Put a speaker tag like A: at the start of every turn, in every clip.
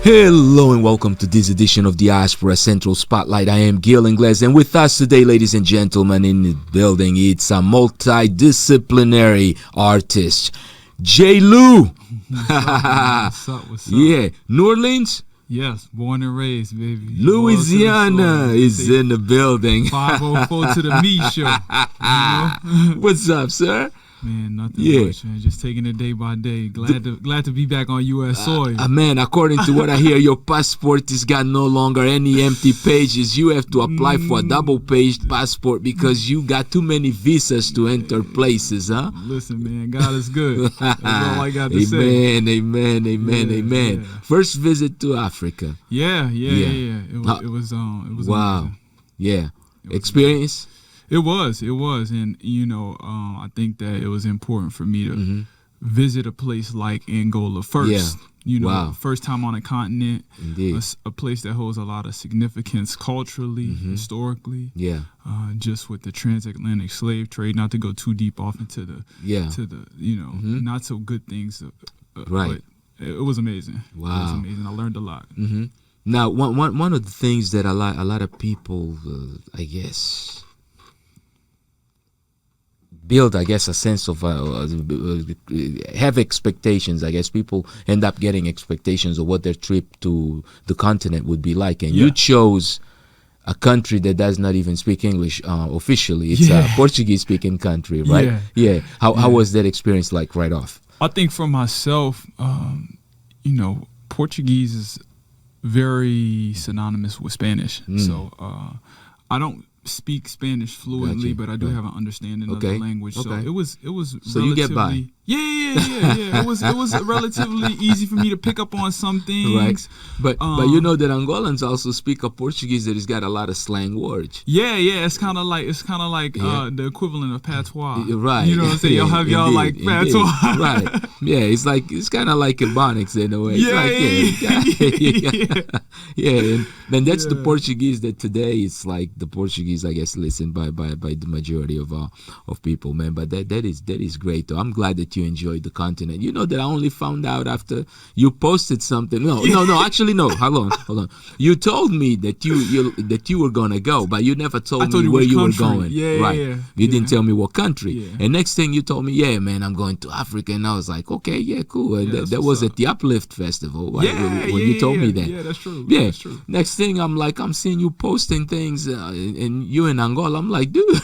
A: Hello and welcome to this edition of Diaspora Central Spotlight. I am Gil Ingles, and with us today, ladies and gentlemen, in the building, it's a multidisciplinary artist, J. Lou.
B: What's up?
A: Yeah, New-Orleans?
B: Yes, born and raised, baby.
A: Louisiana is in the building.
B: 504 to the meat show. You know?
A: What's up, sir?
B: Man, nothing much, man. Just taking it day by day. Glad to be back on U.S. soil.
A: Man, according to what I hear, your passport has got no longer any empty pages. You have to apply for a double-paged passport because you got too many visas to enter places, huh?
B: Listen, man, God is good. That's all I got to say.
A: Amen. Yeah. First visit to Africa.
B: Yeah. It was
A: wow.
B: Amazing.
A: Yeah. Experience?
B: It was, and I think that it was important for me to visit a place like Angola first.
A: Yeah.
B: First time on a continent.
A: Indeed.
B: A place that holds a lot of significance culturally, historically.
A: Yeah.
B: Just with the transatlantic slave trade, not to go too deep off into the not so good things.
A: Right.
B: But it was amazing.
A: Wow.
B: It was amazing. I learned a lot.
A: Now, one of the things that a lot of people, I guess, build, I guess, a sense of have expectations. I guess people end up getting expectations of what their trip to the continent would be like, and you chose a country that does not even speak English officially. It's a Portuguese-speaking country, right? Yeah. How was that experience like right off?
B: I think for myself, Portuguese is very synonymous with Spanish, so I don't speak Spanish fluently, but I do have an understanding of the language. So it was
A: so you get by.
B: Yeah. It was relatively easy for me to pick up on some things.
A: Right. But you know that Angolans also speak a Portuguese that has got a lot of slang words.
B: Yeah. It's kind of like the equivalent of patois.
A: Right.
B: You know what I'm saying? Y'all have y'all like patois.
A: Right. Yeah. It's kind of like Ebonics in a way. And that's the Portuguese that today it's like the Portuguese, I guess, listened by the majority of people, man. But that is great though. I'm glad that you enjoyed the continent. You know that I only found out after you posted something. No, actually no. Hold on. You told me that you were gonna go, but you never told me where you were going. You didn't tell me what country. And next thing you told me, yeah, man, I'm going to Africa, and I was like, okay, yeah, cool. And that was at the Uplift Festival, right? when you told me that.
B: Yeah, that's true.
A: Yeah,
B: that's true.
A: Next thing I'm seeing you posting things, and you in Angola. I'm like, dude.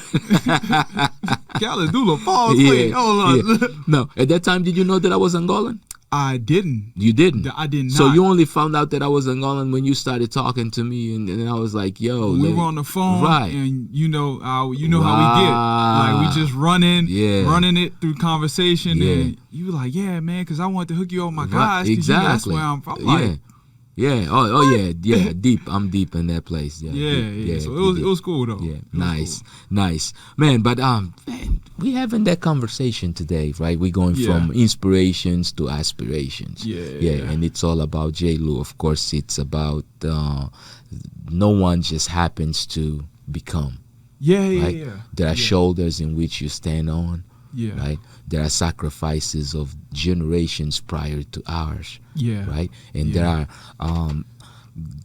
B: Pause. Wait, hold on.
A: No, at that time, did you know that I was Angolan?
B: I didn't.
A: You didn't?
B: I did not.
A: So you only found out that I was Angolan when you started talking to me, and I was like, yo.
B: We were on the phone,
A: right.
B: And you know how we get. Like, we just running it through conversation, and you were like, yeah, man, because I wanted to hook you up with my guys.
A: Exactly.
B: That's where I'm from. Like,
A: yeah. Yeah. Deep. I'm deep in that place. Yeah.
B: So it was cool though.
A: Yeah. Nice. Man, but we having that conversation today, right? We're going from inspirations to aspirations. Yeah. And it's all about J. Lou. Of course, it's about no one just happens to become. Right? There are shoulders in which you stand on. Yeah. Right. There are sacrifices of generations prior to ours. Yeah. Right. And there are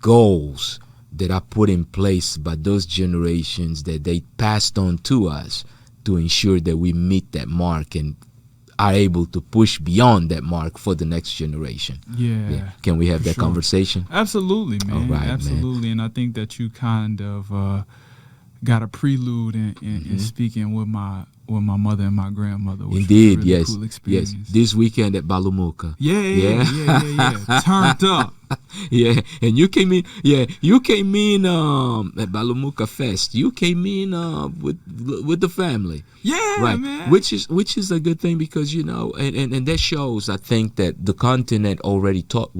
A: goals that are put in place by those generations that they passed on to us to ensure that we meet that mark and are able to push beyond that mark for the next generation. Yeah. Can we have that conversation?
B: Absolutely, man. All right, absolutely. Man. And I think that you kind of got a prelude in speaking with my mother and my grandmother. Which
A: Indeed,
B: was a really cool experience.
A: Yes. This weekend at Balumuka.
B: Yeah. Turned up.
A: Yeah, and you came in. Yeah, you came in at Balumuka Fest. You came in with the family.
B: Yeah,
A: right.
B: Man.
A: Which is a good thing because and that shows. I think that the continent already taught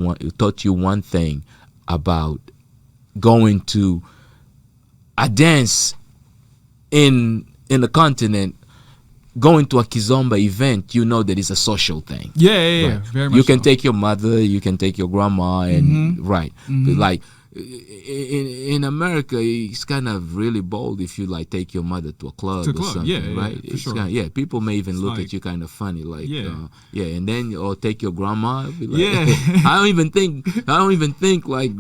A: you one thing about going to a dance in the continent. Going to a Kizomba event, you know that it's a social thing.
B: Yeah. Very much
A: you can take your mother, you can take your grandma, and like in America, it's kind of really bold if you like take your mother to a club or something, right?
B: Yeah, for sure.
A: People may even look at you kind of funny, like, and then or take your grandma. Be like, I don't even think like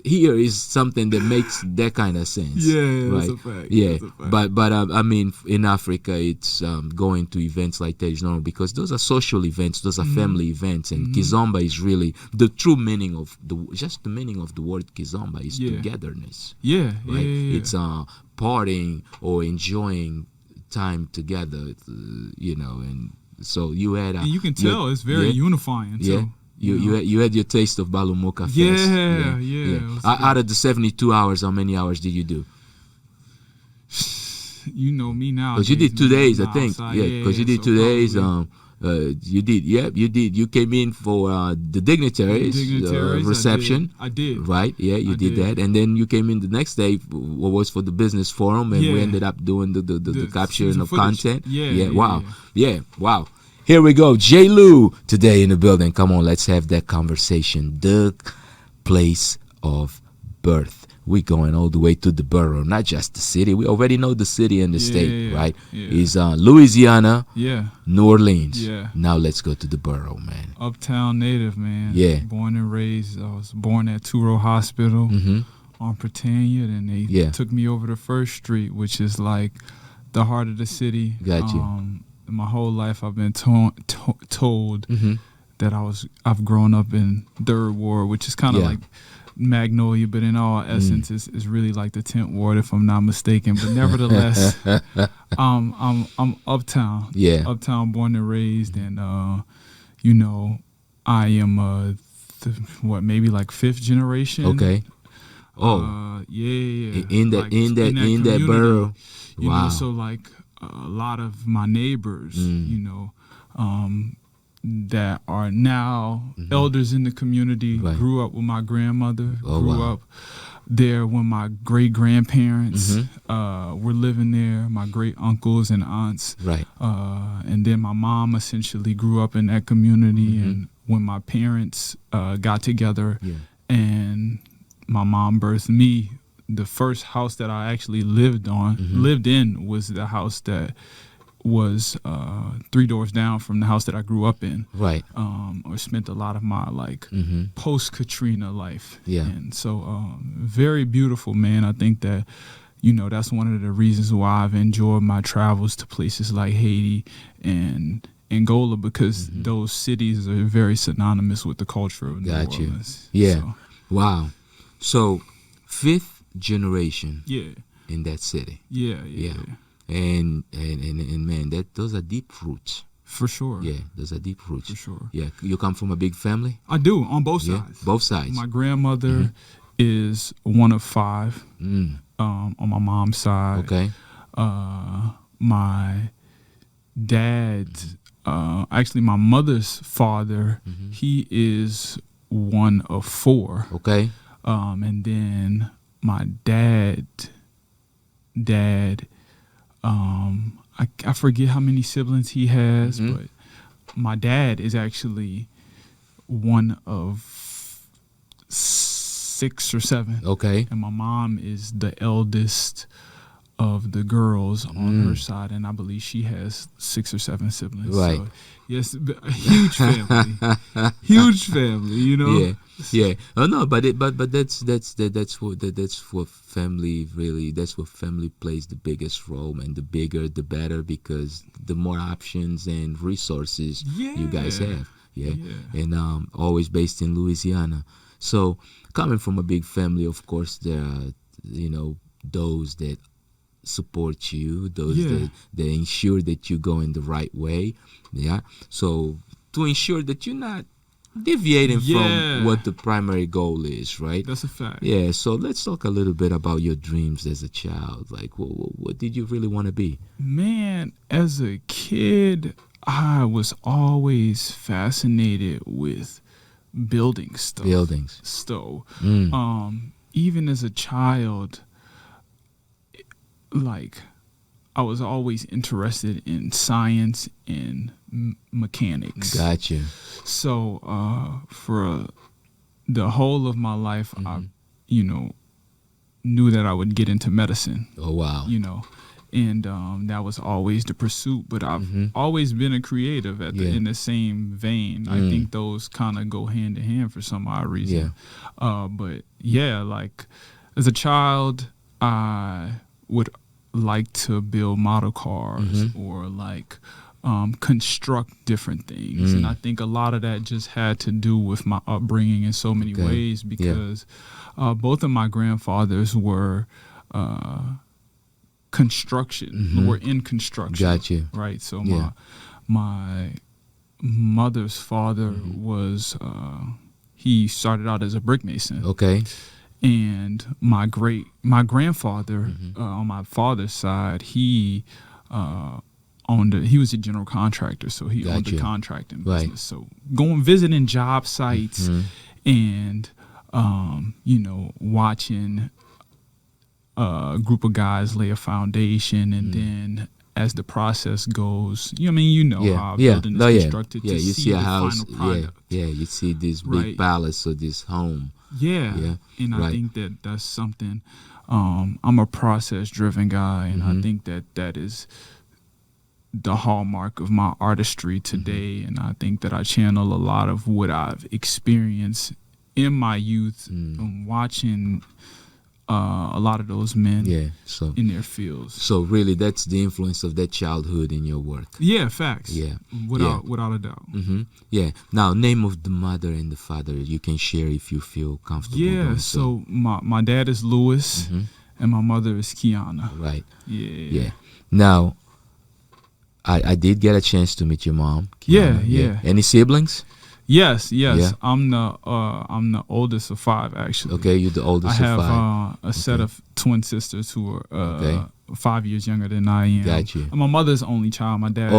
A: here is something that makes that kind of sense.
B: Yeah,
A: right?
B: That's a fact.
A: Yeah,
B: that's a fact.
A: but I mean, in Africa, it's going to events like that is normal because those are social events, those are family events, and Kizomba is really the true meaning of the meaning of the word Kizomba is togetherness.
B: Yeah,
A: right.
B: Yeah.
A: It's partying or enjoying time together, and so you had.
B: And you can tell it's very unifying too.
A: Yeah. You had your taste of Balumuka first.
B: Yeah.
A: Out of the 72 hours, how many hours did you do?
B: You know me now.
A: Because you did 2 days, I think. Because you did 2 days. You did. You did. You came in for the dignitaries reception.
B: I did.
A: Right. Yeah, you did that, and then you came in the next day. What was for the business forum, and we ended up doing the capturing of content. Wow. Here we go. J. Lou today in the building. Come on, let's have that conversation. The place of birth. We're going all the way to the borough, not just the city. We already know the city and the state, right? It's Louisiana, New Orleans. Now let's go to the borough, man.
B: Uptown native, man.
A: Yeah.
B: Born and raised. I was born at Turo Hospital on Britannia. Then they took me over to First Street, which is like the heart of the city.
A: Got you.
B: My whole life I've been told that I've grown up in Third Ward, which is kind of like Magnolia, but in all essence is really like the 10th Ward, if I'm not mistaken. But nevertheless, I'm uptown. Yeah. Uptown, born and raised, and I am maybe like 5th generation.
A: Okay. In that borough.
B: Wow. So like a lot of my neighbors, that are now elders in the community, grew up with my grandmother, grew up there when my great-grandparents were living there, my great-uncles and aunts. Right. And then my mom essentially grew up in that community, and when my parents got together and my mom birthed me, the first house that I actually lived in was the house that was 3 doors down from the house that I grew up in. Right. Or spent a lot of my post-Katrina life. Yeah. And so very beautiful, man. I think that, that's one of the reasons why I've enjoyed my travels to places like Haiti and Angola, because those cities are very synonymous with the culture of New Orleans. Yeah. So.
A: Wow. So 5th generation in that city. Yeah. And man, those are deep roots.
B: For sure.
A: Yeah, those are deep roots.
B: For sure.
A: Yeah. You come from a big family?
B: I do, on both sides.
A: Both sides.
B: My grandmother is one of 5 on my mom's side. Okay. My dad, actually my mother's father, he is one of 4. Okay. And then my dad, I forget how many siblings he has, but my dad is actually one of 6 or 7. Okay. And my mom is the eldest of the girls on her side, and I believe she has 6 or 7 siblings. Right. So, yes, a huge family. Huge family,
A: Yeah. Oh no, but that's what family really. That's what family plays the biggest role, and the bigger the better, because the more options and resources you guys have. Yeah. And always based in Louisiana. So coming from a big family, of course, there are those that support you, those that ensure that you go in the right way. Yeah. So to ensure that you're not deviating from what the primary goal is, right?
B: That's a fact.
A: Yeah. So let's talk a little bit about your dreams as a child. Like, what did you really want to be?
B: Man, as a kid, I was always fascinated with building stuff.
A: Buildings.
B: So, even as a child, I was always interested in science and mechanics.
A: Gotcha.
B: So for the whole of my life, knew that I would get into medicine.
A: Oh, wow.
B: And that was always the pursuit. But I've always been a creative in the same vein. I think those kind of go hand in hand for some odd reason. But yeah, like as a child, I would like to build model cars or like construct different things. And I think a lot of that just had to do with my upbringing in so many ways, because both of my grandfathers were were in construction.
A: Gotcha.
B: Right. So my mother's father was he started out as a brick mason.
A: Okay.
B: And my grandfather on my father's side, he he was a general contractor, so he owned a contracting business. So going visiting job sites and watching a group of guys lay a foundation, and then as the process goes, how a building is constructed.
A: You see
B: the
A: a house.
B: Final product.
A: You see this big palace or this home.
B: And I think that's something. I'm a process-driven guy, and I think that is the hallmark of my artistry today. And I think that I channel a lot of what I've experienced in my youth and watching a lot of those men in their fields.
A: So really, that's the influence of that childhood in your work.
B: Yeah, facts. Without a doubt.
A: Yeah. Now, name of the mother and the father, you can share if you feel comfortable.
B: Yeah. So my dad is Louis, and my mother is Kiana.
A: Right.
B: Yeah.
A: Now, I did get a chance to meet your mom. Kiana.
B: Yeah.
A: Any siblings?
B: Yes.
A: Yeah.
B: I'm the oldest of 5, actually.
A: Okay, you're the oldest of 5.
B: I have a set of twin sisters who are 5 years younger than I am.
A: Got you.
B: My mother's only child. My dad.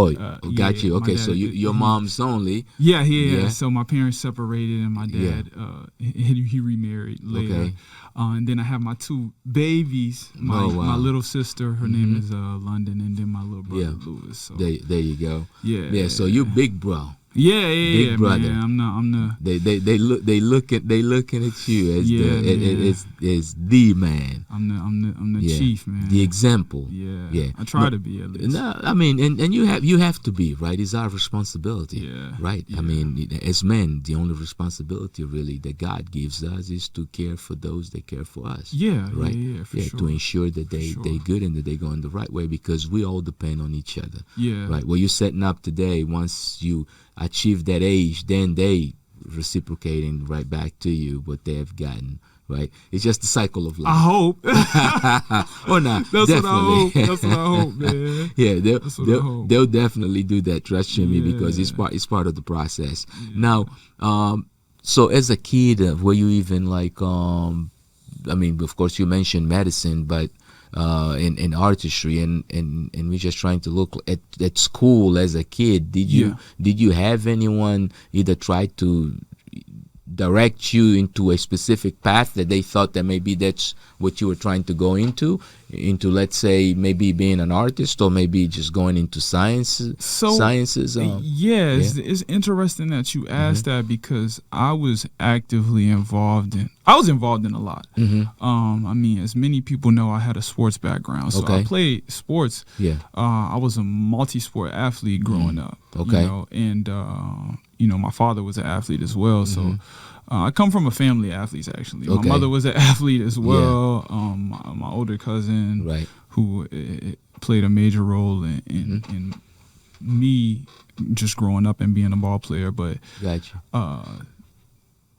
A: Got you. Okay, so your mom's only.
B: Yeah. So my parents separated, and my dad he remarried later.
A: Okay.
B: And then I have my 2 babies. My little sister, her name is London, and then my little brother Louis. So
A: there you go.
B: Yeah.
A: So you big bro.
B: Yeah,
A: brother.
B: Man. I'm the.
A: They looking at you as the man.
B: I'm the chief, man.
A: The example.
B: Yeah. I try to be at least.
A: No, I mean, and you have to be, right. It's our responsibility.
B: Yeah.
A: Right. Yeah. I mean, as men, the only responsibility really that God gives us is to care for those that care for us.
B: Yeah.
A: Right.
B: Yeah. For sure.
A: To ensure that they good and that they go in the right way, because we all depend on each other.
B: Yeah.
A: Right. What you're setting up today, once you achieve that age, then they reciprocating right back to you what they have gotten. Right, it's just the cycle of life.
B: I hope.
A: Or not.
B: That's
A: definitely.
B: What I hope, man.
A: Yeah, they'll definitely do that. Trust me, because it's part of the process. Yeah. Now, so as a kid, were you even like? I mean, of course, you mentioned medicine, but in artistry, and we're just trying to look at school as a kid. Did you have anyone either try to direct you into a specific path that they thought that maybe that's what you were trying to go into, let's say maybe being an artist, or maybe just going into sciences?
B: It's interesting that you asked that, because I was involved in a lot. I mean, as many people know, I had a sports background, so I played sports. I was a multi-sport athlete growing up. And my father was an athlete as well, so I come from a family of athletes, actually. My mother was an athlete as well. My older cousin, who played a major role in me just growing up and being a ball player. But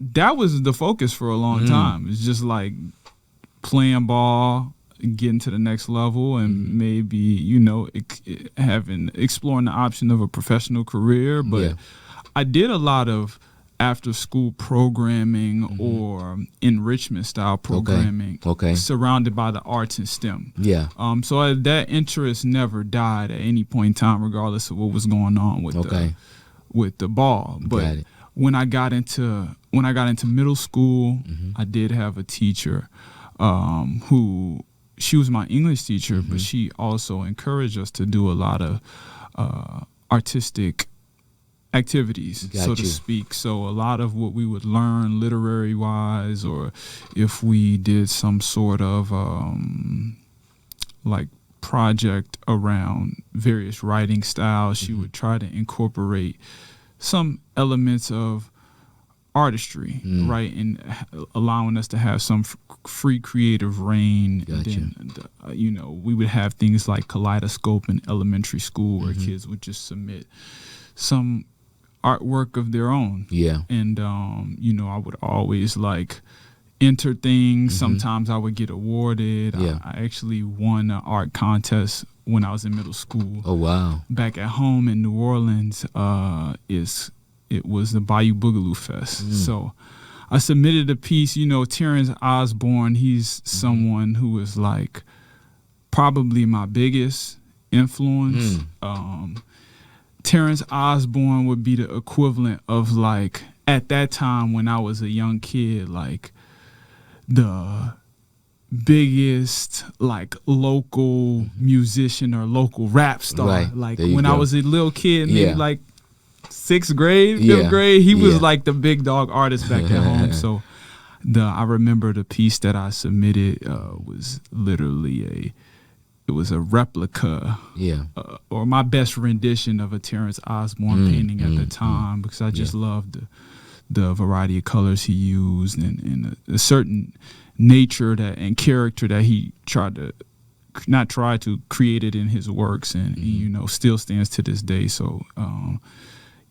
B: that was the focus for a long time. It's just like playing ball, getting to the next level, and maybe exploring the option of a professional career. But I did a lot of after school programming or enrichment style programming surrounded by the arts and STEM. So that interest never died at any point in time, regardless of what was going on with the ball. But when I got into middle school, I did have a teacher who, she was my English teacher, but she also encouraged us to do a lot of artistic activities, so to speak. So a lot of what we would learn literary wise, or if we did some sort of like project around various writing styles, she would try to incorporate some elements of artistry, right, and allowing us to have some free creative reign. Then, we would have things like kaleidoscope in elementary school where kids would just submit some artwork of their own. And I would always like enter things. Sometimes I would get awarded. I actually won an art contest when I was in middle school.
A: Oh wow!
B: Back at home in New Orleans, it was the Bayou Boogaloo Fest. So I submitted a piece. Terrence Osborne, he's someone who is like probably my biggest influence. Terrence Osborne would be the equivalent of, like, at that time when I was a young kid, like the biggest like local musician or local rap star.
A: Right.
B: Like when I was a little kid, maybe like 6th grade, 5th grade, he was like the big dog artist back at home. So I remember the piece that I submitted was literally it was a replica, or my best rendition of a Terrence Osborne painting at the time, because I just loved the variety of colors he used and a certain nature and character that he created in his works, and still stands to this day. So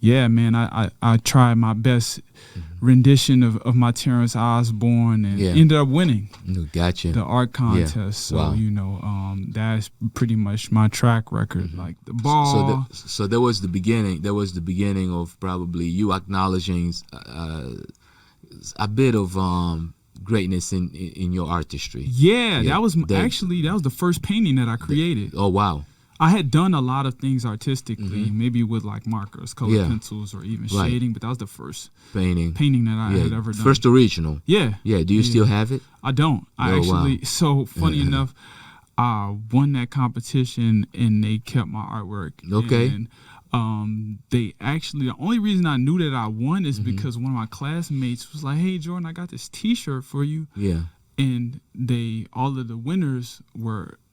B: man, I tried my best rendition of my Terrence Osborne and ended up winning the art contest. So that's pretty much my track record. Like the ball.
A: So that was the beginning. That was the beginning of probably you acknowledging a bit of greatness in your artistry.
B: That was the first painting that I created.
A: Oh wow!
B: I had done a lot of things artistically, maybe with like markers, colored pencils, or even shading, but that was the first painting that I had ever done.
A: First original.
B: Yeah.
A: Do you still have it?
B: I don't. So funny enough, I won that competition and they kept my artwork.
A: Okay.
B: And the only reason I knew that I won is because one of my classmates was like, "Hey Jordan, I got this T-shirt for you." Yeah. And all of the winners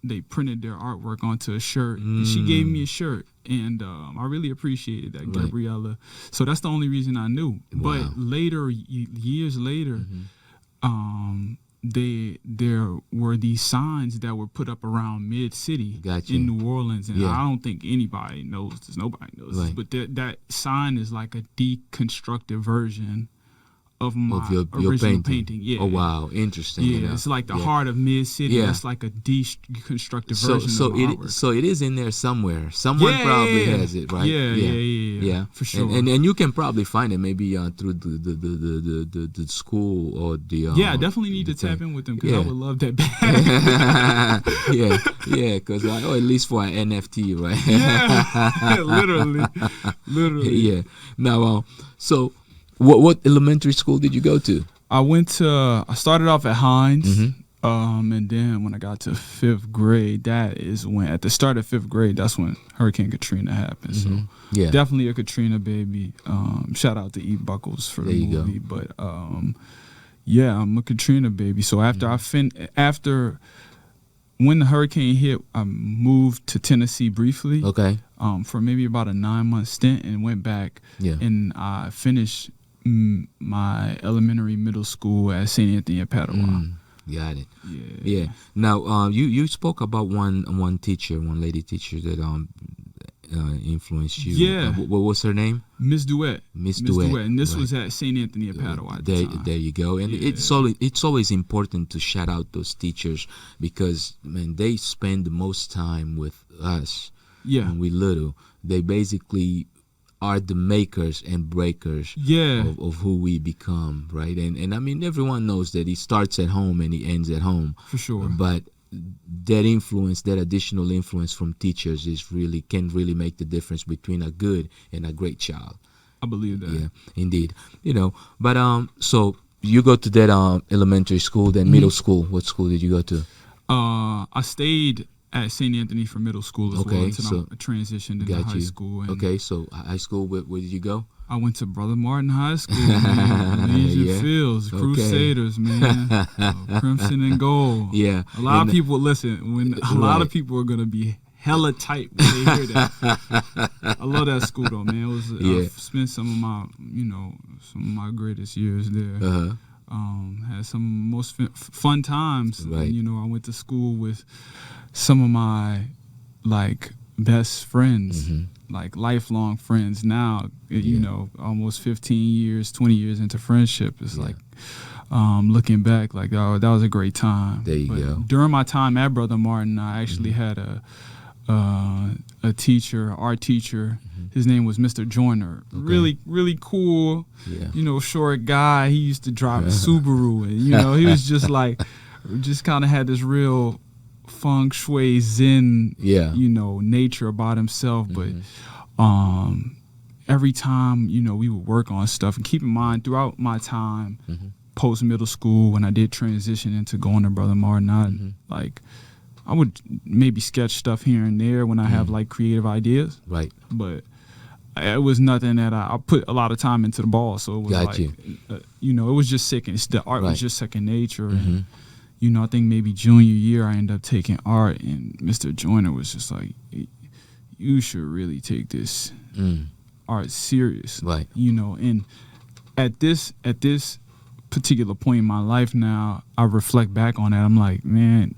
B: they printed their artwork onto a shirt, and she gave me a shirt, and I really appreciated that, Gabriella. So that's the only reason I knew. Wow. But years later, there were these signs that were put up around mid-city in New Orleans, and I don't think anybody knows this. Nobody knows this, but that sign is like a deconstructed version of your original painting. Yeah.
A: Oh wow, interesting.
B: Yeah, it's like the heart of mid-city. Yeah. That's like a deconstructed version of my artwork.
A: So it is in there somewhere. Someone probably has it, right?
B: Yeah, for sure.
A: And you can probably find it maybe through the school or the.
B: I definitely need to tap in with them, because I would love that bad.
A: Because at least for an NFT, right?
B: literally.
A: Yeah. Now, so. What elementary school did you go to?
B: I started off at Hines, and then when I got to 5th grade, that is when, at the start of 5th grade, that's when Hurricane Katrina happened. So definitely a Katrina baby. Shout out to E. Buckles for the movie. But I'm a Katrina baby. So after when the hurricane hit, I moved to Tennessee briefly. Okay. For maybe about a 9-month stint, and went back. And I finished my elementary middle school at St. Anthony of Padua.
A: Got it. Yeah. Now, you spoke about one lady teacher that influenced you.
B: Yeah.
A: What was her name?
B: Miss Duet.
A: Miss Duet.
B: And this was at St. Anthony of Padua.
A: There you go. And it's always important to shout out those teachers, because they spend the most time with us when we're little. They basically are the makers and breakers of who we become, right? And I mean, everyone knows that it starts at home and it ends at home. For sure. But that additional influence from teachers can really make the difference between a good and a great child.
B: I believe that.
A: Yeah, indeed. But so you go to that elementary school, then middle school. What school did you go to?
B: I stayed at St. Anthony for middle school as well. Until I transitioned into high school.
A: And so high school, where did you go?
B: I went to Brother Martin High School, man. Legion Fields, Crusaders, man. Crimson and Gold.
A: Yeah.
B: A lot of people, listen, a lot of people are going to be hella tight when they hear that. I love that school, though, man. I've spent some of my greatest years there. Had some most fun times.
A: Right.
B: I went to school with some of my, best friends. Lifelong friends now, almost 15 years, 20 years into friendship. It's looking back, that was a great time.
A: There you go.
B: During my time at Brother Martin, I actually had a teacher, art teacher. His name was Mr. Joyner. Really, really cool, short guy. He used to drive a Subaru, and, he was just kind of had this real feng shui zen nature about himself, but every time we would work on stuff. And keep in mind, throughout my time post middle school, when I did transition into going to Brother Martin, I would maybe sketch stuff here and there when I have creative ideas,
A: right?
B: But it was nothing that I put a lot of time into the ball, so it was it was just second. The art was just second nature. And, I think maybe junior year I ended up taking art, and Mr. Joyner was just like, you should really take this art serious.
A: Right.
B: And at this particular point in my life now, I reflect back on that. I'm like, man,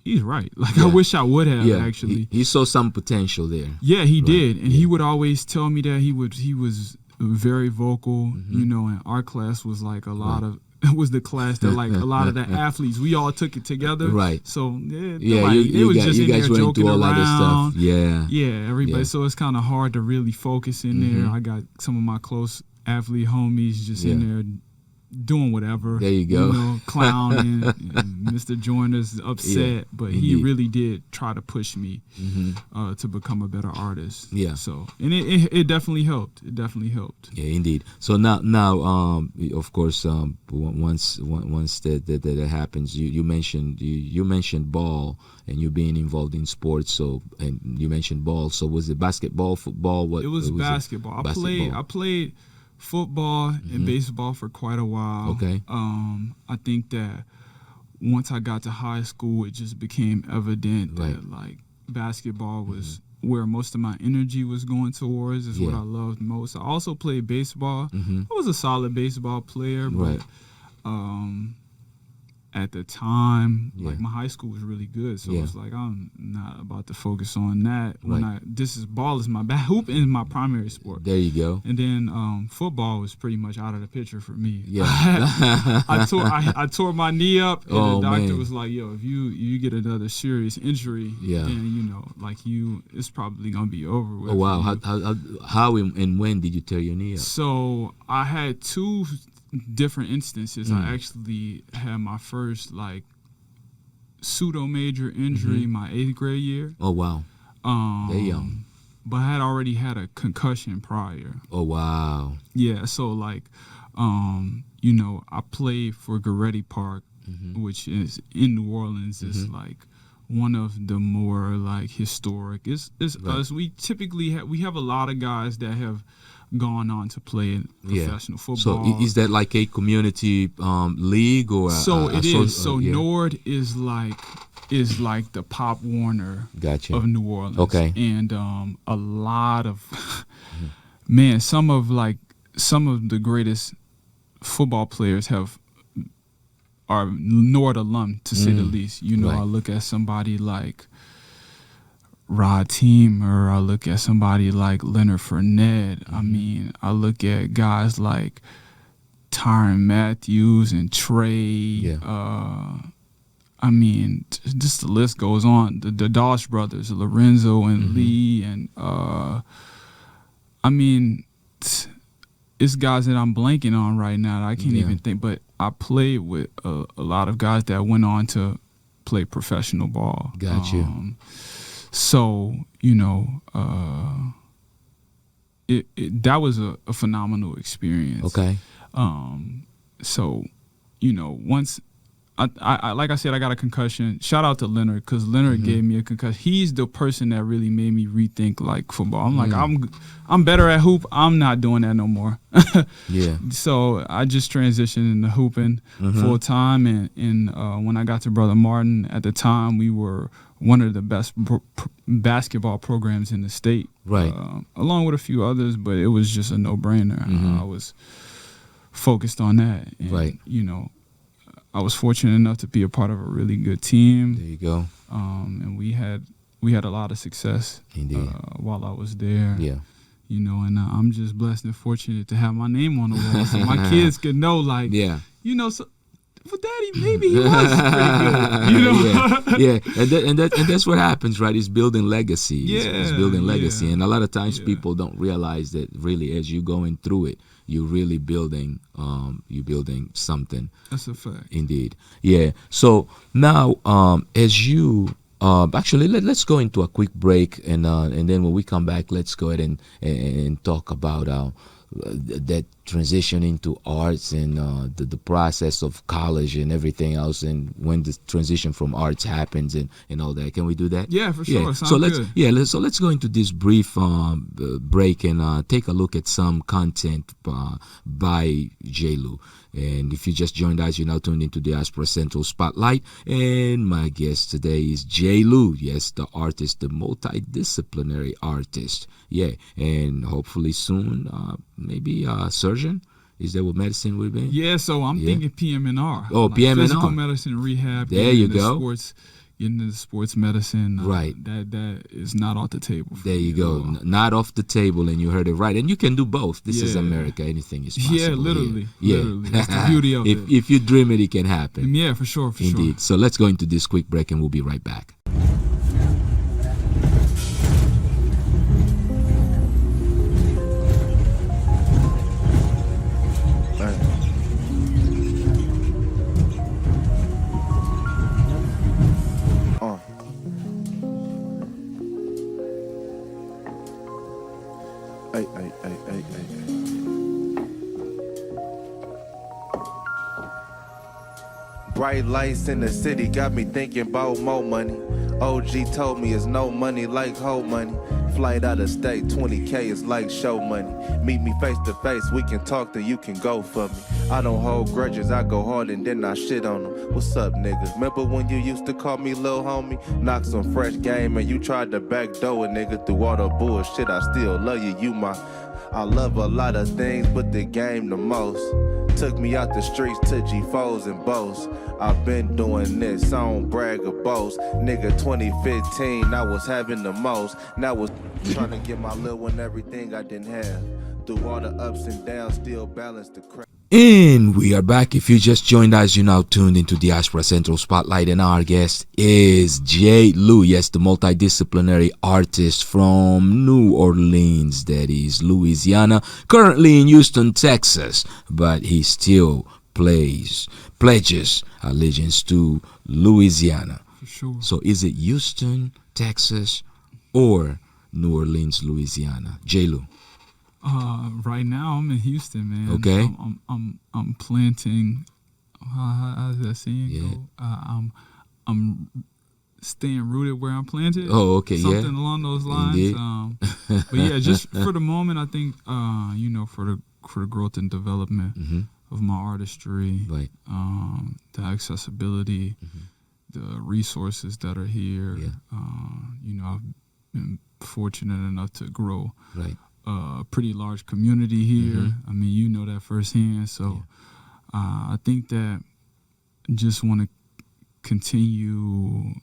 B: he's right. I wish I would have actually.
A: He saw some potential there.
B: Yeah, he did. And he would always tell me that he was very vocal, and our class was a lot of, it was the class that a lot of the athletes, we all took it together.
A: Right.
B: So
A: you
B: was just in there joking
A: all
B: around.
A: That stuff. Yeah.
B: Yeah, everybody. So it's kind of hard to really focus in there. I got some of my close athlete homies just in there doing whatever.
A: There you go.
B: Clowning. And Mr. Joyner's upset, but he really did try to push me to become a better artist. Yeah. So, and it definitely helped. It definitely helped.
A: Yeah, indeed. So now, of course, once that happens, you mentioned ball and you being involved in sports. So, and you mentioned ball. So, was it basketball, football? What?
B: It was basketball. I played football and baseball for quite a while.
A: Okay.
B: I think that once I got to high school, it just became evident that basketball was where most of my energy was going towards. Is what I loved most. I also played baseball. I was a solid baseball player, but at the time, my high school was really good, so it's I'm not about to focus on that. Ball is my hoop is my primary sport.
A: There you go.
B: And then football was pretty much out of the picture for me.
A: Yeah.
B: I tore my knee up, and the doctor was like, "Yo, if you get another serious injury, then it's probably gonna be over with."
A: Oh wow! How and when did you tear your knee up?
B: So I had two different instances. I actually had my first pseudo major injury my 8th grade year.
A: Oh wow. They're young.
B: But I had already had a concussion prior.
A: Oh wow.
B: Yeah, so I played for Goretti Park, which is in New Orleans. It's one of the more historic. It's us. We typically have a lot of guys that have gone on to play professional football.
A: So is that a community league or?
B: So it is. So Nord is the Pop Warner of New Orleans. Okay. And a lot of man, some of the greatest football players are Nord alum, to say the least. I look at somebody like Rod Team, or I look at somebody like Leonard Fournette. I mean, I look at guys like Tyrann Matthews and Trey. I mean, just the list goes on. The Dosh brothers, Lorenzo and Lee, and I mean, it's guys that I'm blanking on right now that I can't even think. But I played with a lot of guys that went on to play professional ball.
A: Got you.
B: So, that was a phenomenal experience.
A: Okay.
B: So, once I like I said, I got a concussion. Shout out to Leonard, because Leonard gave me a concussion. He's the person that really made me rethink like football. I'm like, I'm better at hoop. I'm not doing that no more.
A: Yeah.
B: So I just transitioned into hooping full time, and when I got to Brother Martin, at the time we were one of the best basketball programs in the state,
A: right?
B: Along with a few others, but it was just a no-brainer. I was focused on that, and,
A: right?
B: You know, I was fortunate enough to be a part of a really good team.
A: There you go.
B: And we had a lot of success.
A: Indeed.
B: While I was there.
A: Yeah.
B: You know, and I'm just blessed and fortunate to have my name on the wall, so my kids could know, like, you know, so. Well, Daddy, maybe he was pretty good, you know.
A: Yeah, and that's what happens, right? It's building legacy. It's building legacy, and a lot of times people don't realize that really, as you're going through it, you're really building something.
B: That's a fact.
A: Indeed. Yeah. So now, as you actually let's go into a quick break, and then when we come back, let's go ahead and talk about that transition into arts and the process of college and everything else, and when the transition from arts happens and all that. Can we do that?
B: Yeah, for sure.
A: So let's go into this brief break and take a look at some content by J-Lu. And if you just joined us, you're now tuned into Diaspora Central Spotlight. And my guest today is J-Lu. Yes, the artist, the multidisciplinary artist. Yeah, and hopefully soon, maybe surgeon. Is that what medicine would be?
B: Yeah, so I'm thinking PM&R.
A: Oh, like PM&R.
B: Physical medicine rehab.
A: There you go.
B: Getting into sports medicine,
A: right?
B: That is not off the table.
A: There you go, not off the table, and you heard it right. And you can do both. This is America; anything is possible.
B: Yeah, literally.
A: Yeah,
B: literally. That's the beauty of it.
A: If you dream it, it can happen.
B: Yeah, for sure.
A: Indeed. So let's go into this quick break, and we'll be right back.
C: Bright lights in the city got me thinking about more money. OG told me it's no money like whole money. Flight out of state, 20K is like show money. Meet me face to face, we can talk, then you can go for me. I don't hold grudges, I go hard and then I shit on them. What's up, nigga? Remember when you used to call me lil homie? Knock some fresh game and you tried to backdoor a nigga through all the bullshit. I still love you, I love a lot of things, but the game the most. Took me out the streets to G4s and bows. I've been doing this, I don't brag or boast. Nigga, 2015, I was having the most. Now I was trying to get my little one everything I didn't have. Through all the ups and downs, still balance the crap.
A: And we are back. If you just joined us, you're now tuned into Diaspora Central Spotlight, and our guest is J-Lu. Yes, the multidisciplinary artist from New Orleans, that is Louisiana, currently in Houston, Texas, but he still pledges allegiance to Louisiana.
B: For sure.
A: So is it Houston, Texas, or New Orleans, Louisiana? J-Lu.
B: Right now I'm in Houston, man.
A: Okay.
B: I'm planting. How's that saying go? I'm staying rooted where I'm planted.
A: Oh, okay,
B: Something along those lines. But yeah, just for the moment, I think for the growth and development of my artistry,
A: right?
B: The accessibility, the resources that are here.
A: Yeah.
B: I've been fortunate enough to grow.
A: Right.
B: A pretty large community here. I mean, you know that firsthand. So I think that just want to continue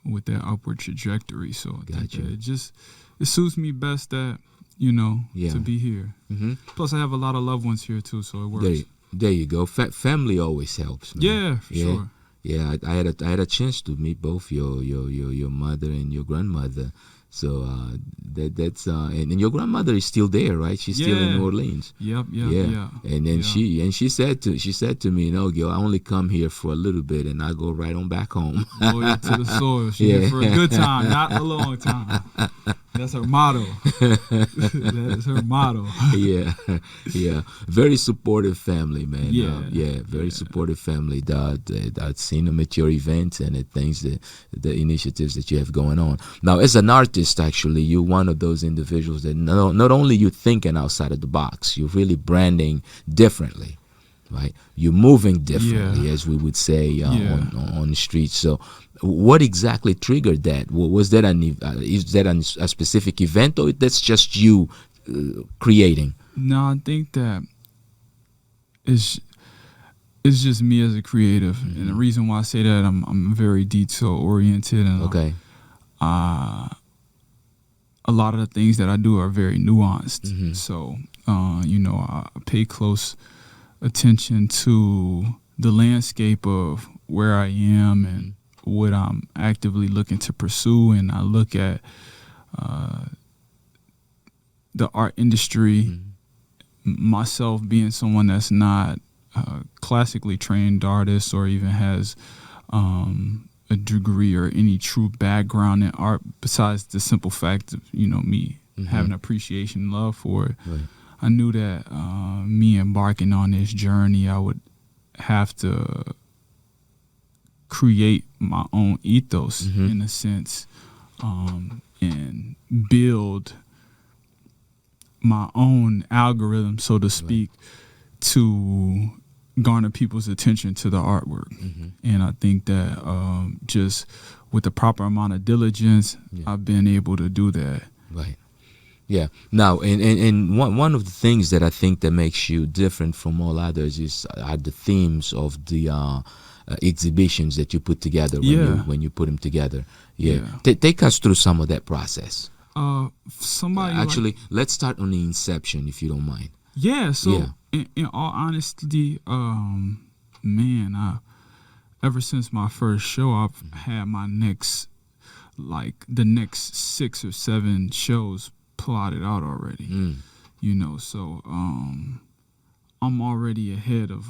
B: with that upward trajectory. So I think that it suits me best that, to be here. Plus, I have a lot of loved ones here too, so it works.
A: There you go. Family always helps, man.
B: Yeah, for sure.
A: Yeah, I had a chance to meet both your mother and your grandmother. So that's and your grandmother is still there, right? She's still in New Orleans.
B: Yep.
A: And then she said to me, Gil, I only come here for a little bit and I go right on back home.
B: Loyal to the soil. She's here for a good time, not a long time. That's her motto. That is her motto.
A: yeah. Very supportive family, man.
B: Yeah.
A: Very supportive family. I've seen them at your events and at things, the initiatives that you have going on. Now, as an artist, actually, you're one of those individuals that not only you're thinking outside of the box, you're really branding differently. Right, you're moving differently, as we would say on the streets. So, what exactly triggered that? Was that is that a specific event, or that's just you creating?
B: No, I think that it's just me as a creative, and the reason why I say that I'm very detail oriented, and a lot of the things that I do are very nuanced. So, I pay close attention to the landscape of where I am and what I'm actively looking to pursue, and I look at the art industry, myself being someone that's not a classically trained artist or even has a degree or any true background in art besides the simple fact of me having appreciation and love for it.
A: Right.
B: I knew that me embarking on this journey, I would have to create my own ethos in a sense, and build my own algorithm, so to speak, to garner people's attention to the artwork. And I think that just with the proper amount of diligence, I've been able to do that.
A: Right. Yeah. Now, and one of the things that I think that makes you different from all others are the themes of the exhibitions that you put together when you put them together. Take us through some of that process. Let's start on the inception, if you don't mind.
B: In all honesty, ever since my first show, I've had the next 6 or 7 shows plotted out already. So I'm already ahead of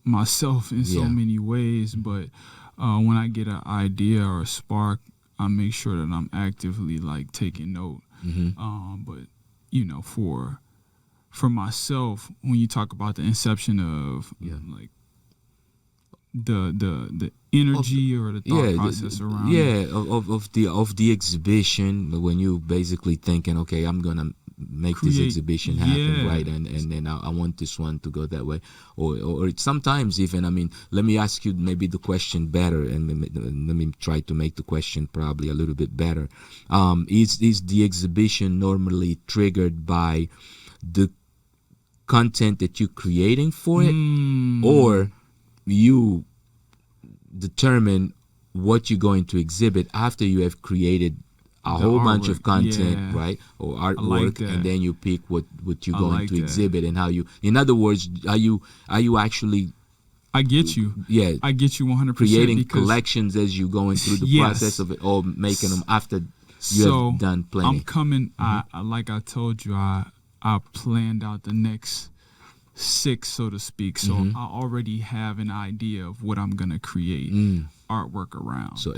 B: myself in so many ways, but when I get an idea or a spark, I make sure that I'm actively taking note. But for myself, when you talk about the inception of the energy or the thought process around
A: of the exhibition, when you basically thinking, okay, I'm gonna make this exhibition happen, right? And I want this one to go that way, or sometimes even, let me ask you maybe the question better, and let me try to make the question probably a little bit better. Is the exhibition normally triggered by the content that you're creating for it, or you determine what you're going to exhibit after you have created a whole bunch of content, right, or artwork, and then you pick what you're going to exhibit and how you. In other words, are you actually?
B: I get you.
A: Yeah,
B: I get you 100%.
A: Creating collections as you're going through the process of it, or making them after you have done plenty.
B: I'm coming. Like I told you, I planned out the next 6, so to speak. So I already have an idea of what I'm gonna create artwork around.
A: So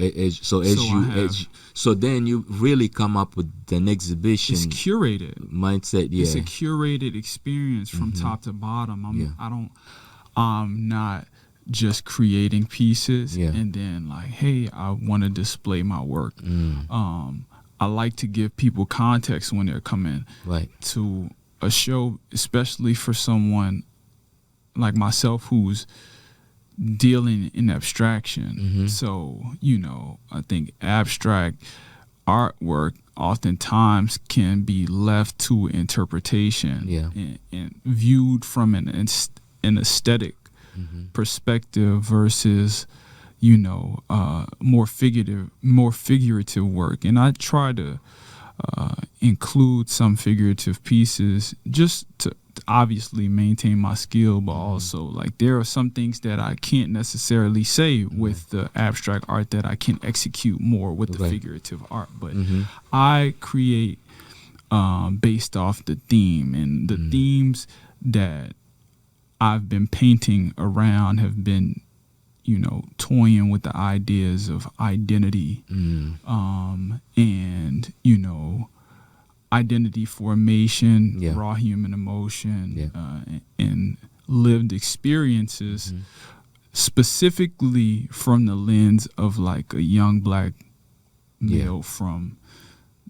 A: then you really come up with an exhibition.
B: It's curated
A: mindset.
B: It's a curated experience from top to bottom. I'm not just creating pieces and then hey, I want to display my work. I like to give people context when they're coming to a show, especially for someone like myself who's dealing in abstraction. So, I think abstract artwork oftentimes can be left to interpretation and viewed from an aesthetic perspective versus, more figurative work. And I try to include some figurative pieces just to obviously maintain my skill, but also there are some things that I can't necessarily say with the abstract art that I can execute more with the figurative art. But I create based off the theme, and the themes that I've been painting around have been toying with the ideas of identity, and identity formation,
A: Yeah.
B: raw human emotion,
A: Yeah.
B: and lived experiences, specifically from the lens of like a young black male from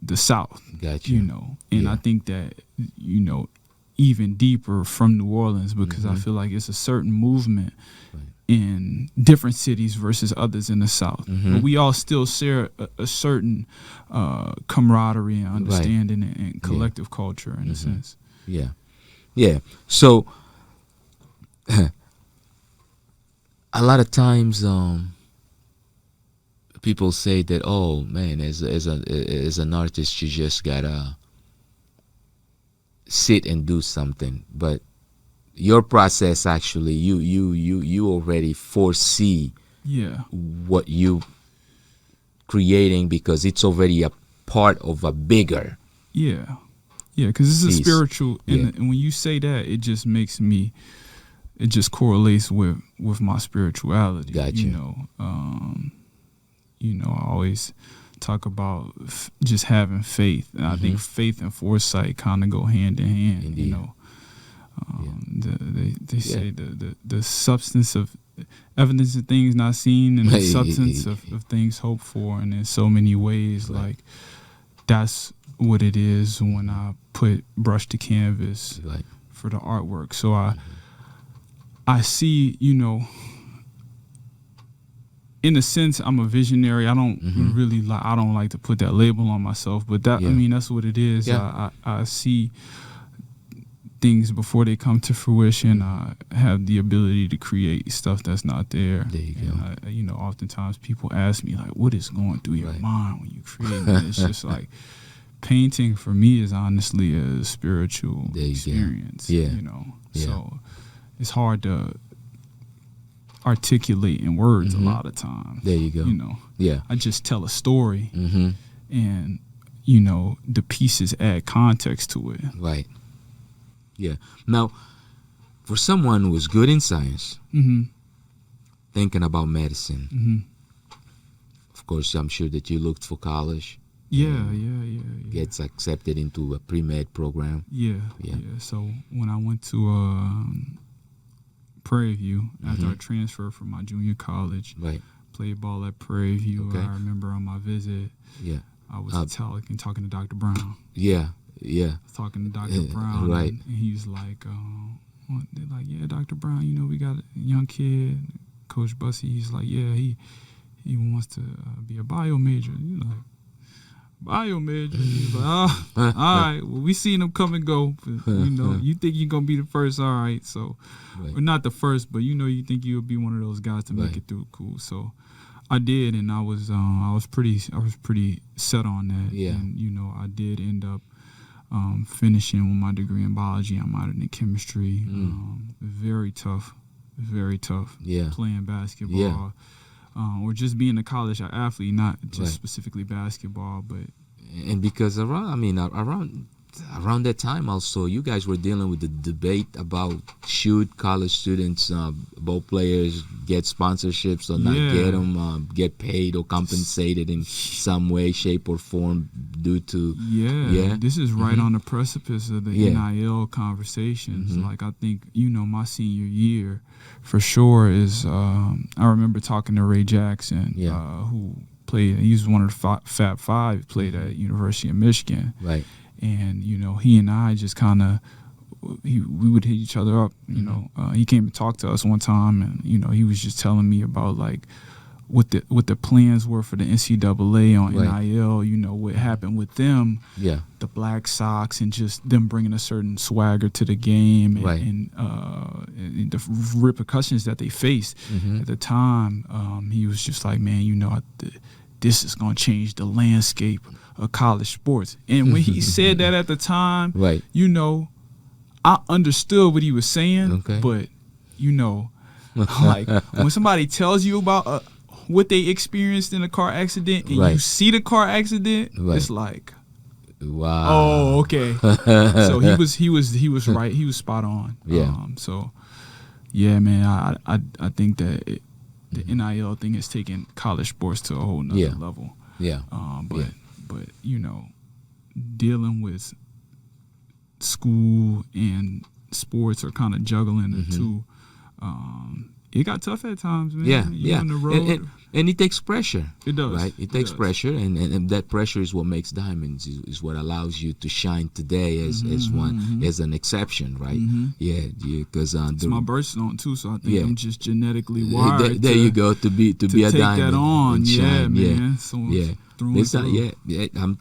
B: the South.
A: Gotcha.
B: You know, and
A: Yeah.
B: I think that, you know, even deeper from New Orleans, because I feel like it's a certain movement in different cities versus others in the South. But we all still share a certain camaraderie and understanding and collective culture in a sense.
A: Yeah. Yeah. So a lot of times people say that, oh man, as an artist you just gotta sit and do something. But your process, actually, you already foresee what you creating, because it's already a part of a bigger
B: because it's a
A: piece.
B: spiritual, and when you say that, it just makes me, it just correlates with my spirituality.
A: Gotcha.
B: You know, I always talk about just having faith, and I think faith and foresight kind of go hand in hand.
A: Indeed.
B: You know, they say the substance of evidence of things not seen, and the substance of things hoped for, and in so many ways, like that's what it is when I put brush to canvas for the artwork. So I see, you know, in a sense, I'm a visionary. I don't really I don't like to put that label on myself, but that I mean, that's what it is.
A: Yeah.
B: I see things before they come to fruition. I have the ability to create stuff that's not there.
A: There you go.
B: You know, oftentimes people ask me like, "What is going through your mind when you create?" And it's just like, painting for me is honestly a spiritual experience.
A: Yeah.
B: You know, so it's hard to articulate in words a lot of times.
A: There you go.
B: You know, I just tell a story, and you know, the pieces add context to it.
A: Right. Yeah. Now, for someone who is good in science, thinking about medicine, of course, I'm sure that you looked for college.
B: Yeah.
A: Gets accepted into a pre-med program.
B: Yeah. So when I went to Prairie View after I transferred from my junior college, played ball at Prairie View. I remember on my visit, I was talking to Dr. Brown. Talking to Dr. Brown, and he's like, they're like, yeah, Dr. Brown, you know, we got a young kid, Coach Bussy. He's like, yeah, he wants to be a bio major. You know, bio major. He's like, all right, well, we seen him come and go. But, you know, you think you're gonna be the first, all right. So, or not the first, but you know, you think you'll be one of those guys to make it through. Cool. So, I did, and I was pretty set on that. Yeah. And you know, I did end up finishing with my degree in biology. I'm out in chemistry. Very tough. Yeah. Playing basketball. Or just being a college athlete, not just specifically basketball, but
A: and because around that time also, you guys were dealing with the debate about should college students, ball players, get sponsorships or not get them, get paid or compensated in some way, shape, or form due to
B: this is right on the precipice of the NIL conversations. Like, I think, you know, my senior year for sure is I remember talking to Ray Jackson, who played, he was one of the Fab Five, played at University of Michigan, and you know, he and I just kind of we would hit each other up. You know, he came and talked to us one time, and you know, he was just telling me about like what the plans were for the NCAA on NIL. You know, what happened with them, the Black Sox, and just them bringing a certain swagger to the game, and the repercussions that they faced at the time. He was just like, man, you know, this is going to change the landscape of college sports. And when he said that at the time, you know, I understood what he was saying, but, you know, like when somebody tells you about what they experienced in a car accident and you see the car accident, it's like,
A: wow.
B: Oh, okay. So he was right. He was spot on. So, yeah, man, I think that the NIL thing has taken college sports to a whole nother level. But you know, dealing with school and sports, or kind of juggling the two. It got tough at times, man.
A: Yeah.
B: On the road.
A: And it takes pressure.
B: It does.
A: Right? It takes pressure, and that pressure is what makes diamonds, is what allows you to shine today as an exception, right? Yeah, because
B: it's my birthstone too, so I think I'm just genetically wired.
A: There you go, to be a
B: take
A: diamond.
B: That on,
A: and shine.
B: man. So
A: it's not,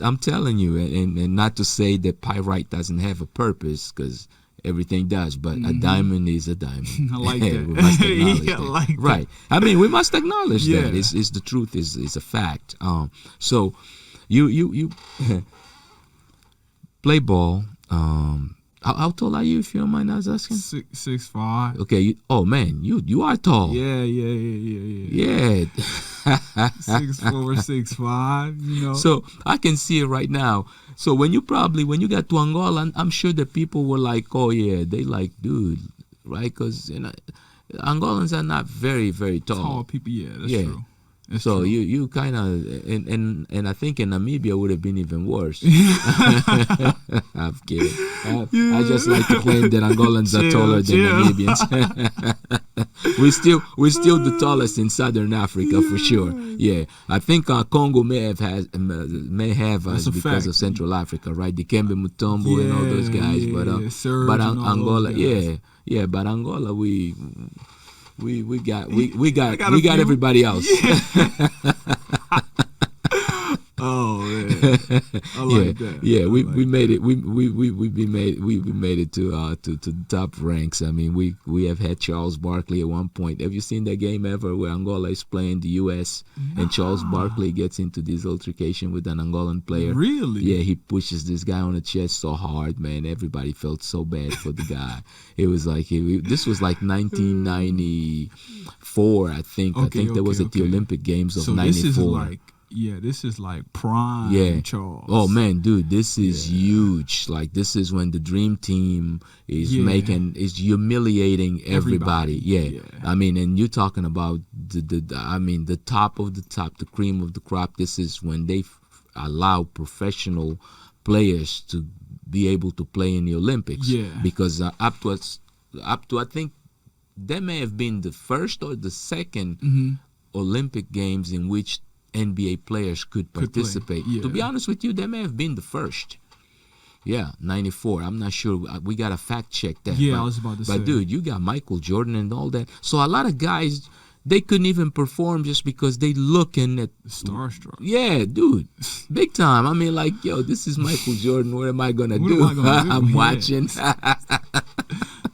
A: I'm telling you, and not to say that pyrite doesn't have a purpose, because everything does, but a diamond is a diamond.
B: I like that.
A: We must acknowledge that.
B: Like that.
A: Right. I mean, we must acknowledge that. It's the truth. Is a fact. So you play ball. How tall are you, if you don't mind us asking?
B: 6'5".
A: Okay. Man, you are tall.
B: Yeah.
A: Yeah.
B: 6'4", 6'5", you know.
A: So I can see it right now. So when you got to Angola, I'm sure that people were like, oh yeah, they like, dude, right? Because Angolans are not very, very tall.
B: Tall people, that's true. That's
A: so
B: true.
A: you kind of, and I think in Namibia would have been even worse. I'm kidding. I just like to claim that Angolans are taller than Namibians. We're still the tallest in Southern Africa for sure. Yeah, I think Congo may have us because of Central Africa, right? Dikembe Mutombo and all those guys, but Angola, but Angola we got everybody else.
B: Oh man, I like that.
A: Yeah, we made it. We made it to the top ranks. I mean, we have had Charles Barkley at one point. Have you seen that game ever where Angola is playing the U.S. and Charles Barkley gets into this altercation with an Angolan player?
B: Really?
A: Yeah, he pushes this guy on the chest so hard, man. Everybody felt so bad for the guy. It was like this was like 1994, I think. I think that was at the Olympic Games of '94.
B: This is like prime Charles.
A: Oh man, dude, this is huge. Like, this is when the dream team is humiliating everybody. Yeah. I mean, and you're talking about the top of the top, the cream of the crop. This is when they allow professional players to be able to play in the Olympics. Yeah. Because up to I think that may have been the first or the second Olympic Games in which NBA players could participate. To be honest with you, that may have been the first. Yeah, 94. I'm not sure. We got to fact check that.
B: Yeah, I was about to say.
A: But dude, you got Michael Jordan and all that. So a lot of guys, they couldn't even perform just because they looking at
B: starstruck.
A: Yeah, dude, big time. I mean, like, yo, this is Michael Jordan. What am I gonna do? I'm watching.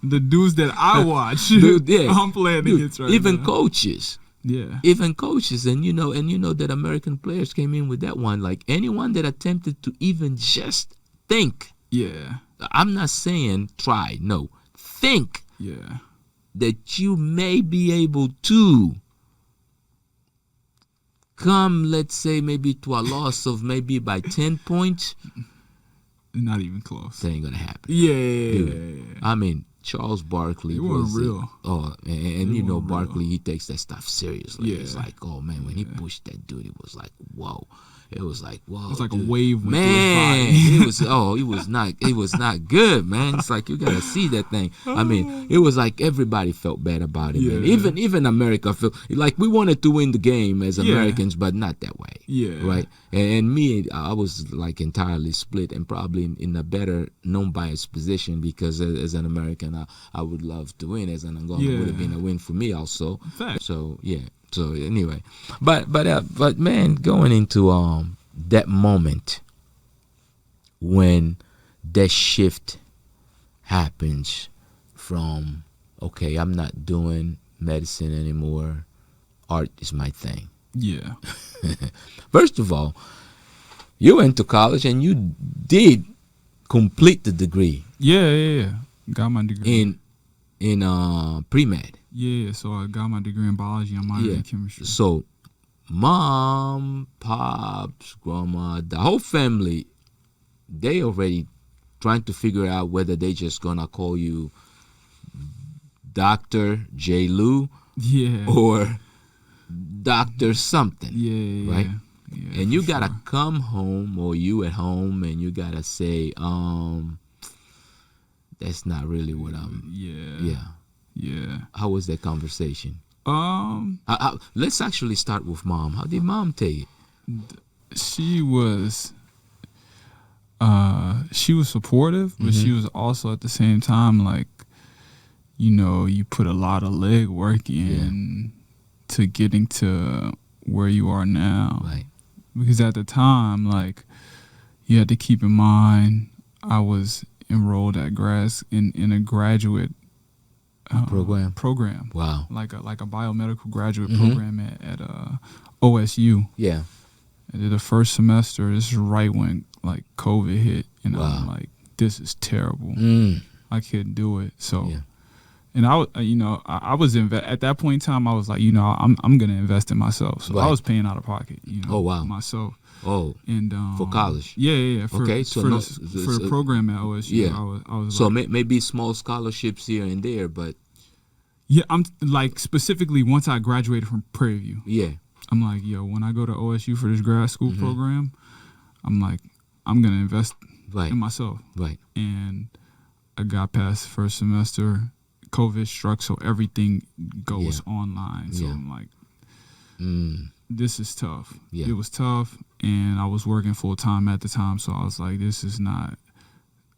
B: The dudes that I watch, dude, I'm playing against right
A: even
B: now.
A: Coaches.
B: Yeah.
A: Even coaches, and you know that American players came in with that one. Like, anyone that attempted to even just think.
B: Yeah.
A: I'm not saying try, no. Think.
B: Yeah.
A: That you may be able to come, let's say, maybe to a loss of maybe by 10 points.
B: Not even close.
A: That ain't gonna happen.
B: Yeah.
A: Dude, I mean, Charles Barkley was
B: real.
A: And you know, Barkley, he takes that stuff seriously.
B: Yeah.
A: It's like, oh man, when he pushed that dude, it was like, whoa. It was like, whoa.
B: It was like
A: dude.
B: a wave.
A: Man, it was not good, man. It's like, you gotta see that thing. I mean, it was like everybody felt bad about it, man. Even America felt like we wanted to win the game as Americans, but not that way.
B: Yeah.
A: Right? And me, I was like entirely split, and probably in a better non-biased position, because as an American, I would love to win. As an Angolan, it would have been a win for me also.
B: Fact.
A: So yeah. So anyway, but man, going into that moment when that shift happens from, okay, I'm not doing medicine anymore, art is my thing.
B: Yeah.
A: First of all, you went to college and you did complete the degree.
B: Yeah. Got my degree
A: in pre-med.
B: Yeah, so I got my degree in biology and minor in chemistry.
A: So mom, pops, grandma, the whole family, they already trying to figure out whether they just gonna call you Dr. J. Lou or Dr. something.
B: Yeah.
A: Right?
B: Yeah.
A: and you gotta come home, or you at home, and you gotta say, that's not really what I'm. Yeah. How was that conversation? Let's actually start with mom. How did mom take it?
B: She was supportive, but she was also at the same time like, you put a lot of leg work in to getting to where you are now.
A: Right.
B: Because at the time, like, you had to keep in mind I was enrolled at in a graduate program.
A: Wow.
B: Like a biomedical graduate program at OSU.
A: Yeah.
B: I did the first semester. This is right when like COVID hit, and I'm like, this is terrible. I couldn't do it. So, and I was at that point in time. I was like, I'm gonna invest in myself. So I was paying out of pocket. Myself.
A: Oh,
B: and
A: for college.
B: Yeah.
A: For
B: the program at OSU.
A: Yeah.
B: I was
A: so
B: like,
A: maybe small scholarships here and there, but
B: I'm like specifically once I graduated from Prairie View.
A: Yeah.
B: I'm like, when I go to OSU for this grad school program, I'm like, I'm going to invest in myself.
A: Right.
B: And I got past the first semester. COVID struck, so everything goes online. So I'm like, this is tough.
A: Yeah.
B: It was tough, and I was working full time at the time, so I was like, this is not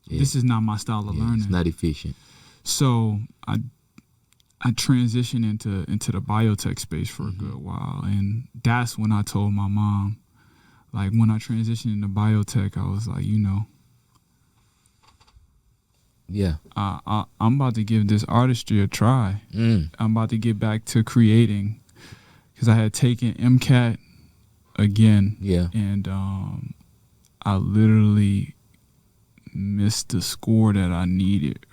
B: my style of learning.
A: It's not efficient.
B: So I transitioned into the biotech space for a good while, and that's when I told my mom, like when I transitioned into biotech, I was like, I'm about to give this artistry a try. I'm about to get back to creating, because I had taken MCAT again, and I literally missed the score that I needed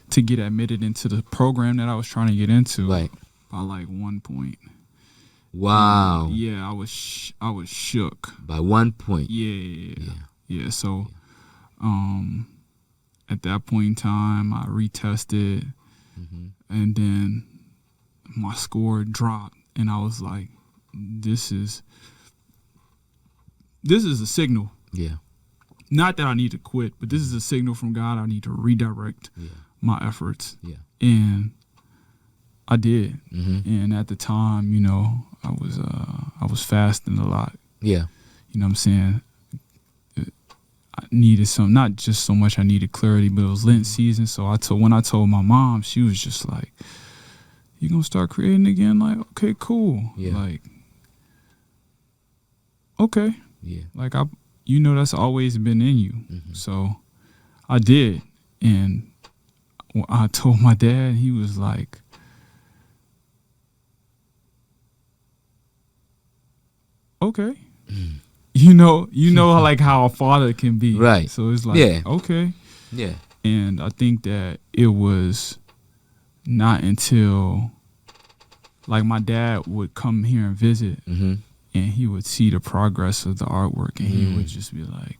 B: to get admitted into the program that I was trying to get into by like 1 point.
A: Wow.
B: I was shook.
A: By 1 point.
B: Yeah. So, at that point in time, I retested, and then my score dropped, and I was like, "This is a signal."
A: Yeah.
B: Not that I need to quit, but this is a signal from God. I need to redirect my efforts.
A: Yeah.
B: And I did. And at the time, I was fasting a lot.
A: Yeah.
B: You know what I'm saying? I needed not just so much I needed clarity, but it was Lent season. So when I told my mom, she was just like, "You gonna start creating again?" Like, okay, cool.
A: Yeah.
B: Like, okay.
A: Yeah.
B: Like that's always been in you. So I did. And when I told my dad, he was like, okay. Like how a father can be.
A: Right.
B: So it's like, okay.
A: Yeah.
B: And I think that it was not until like my dad would come here and visit, and he would see the progress of the artwork, and he would just be like,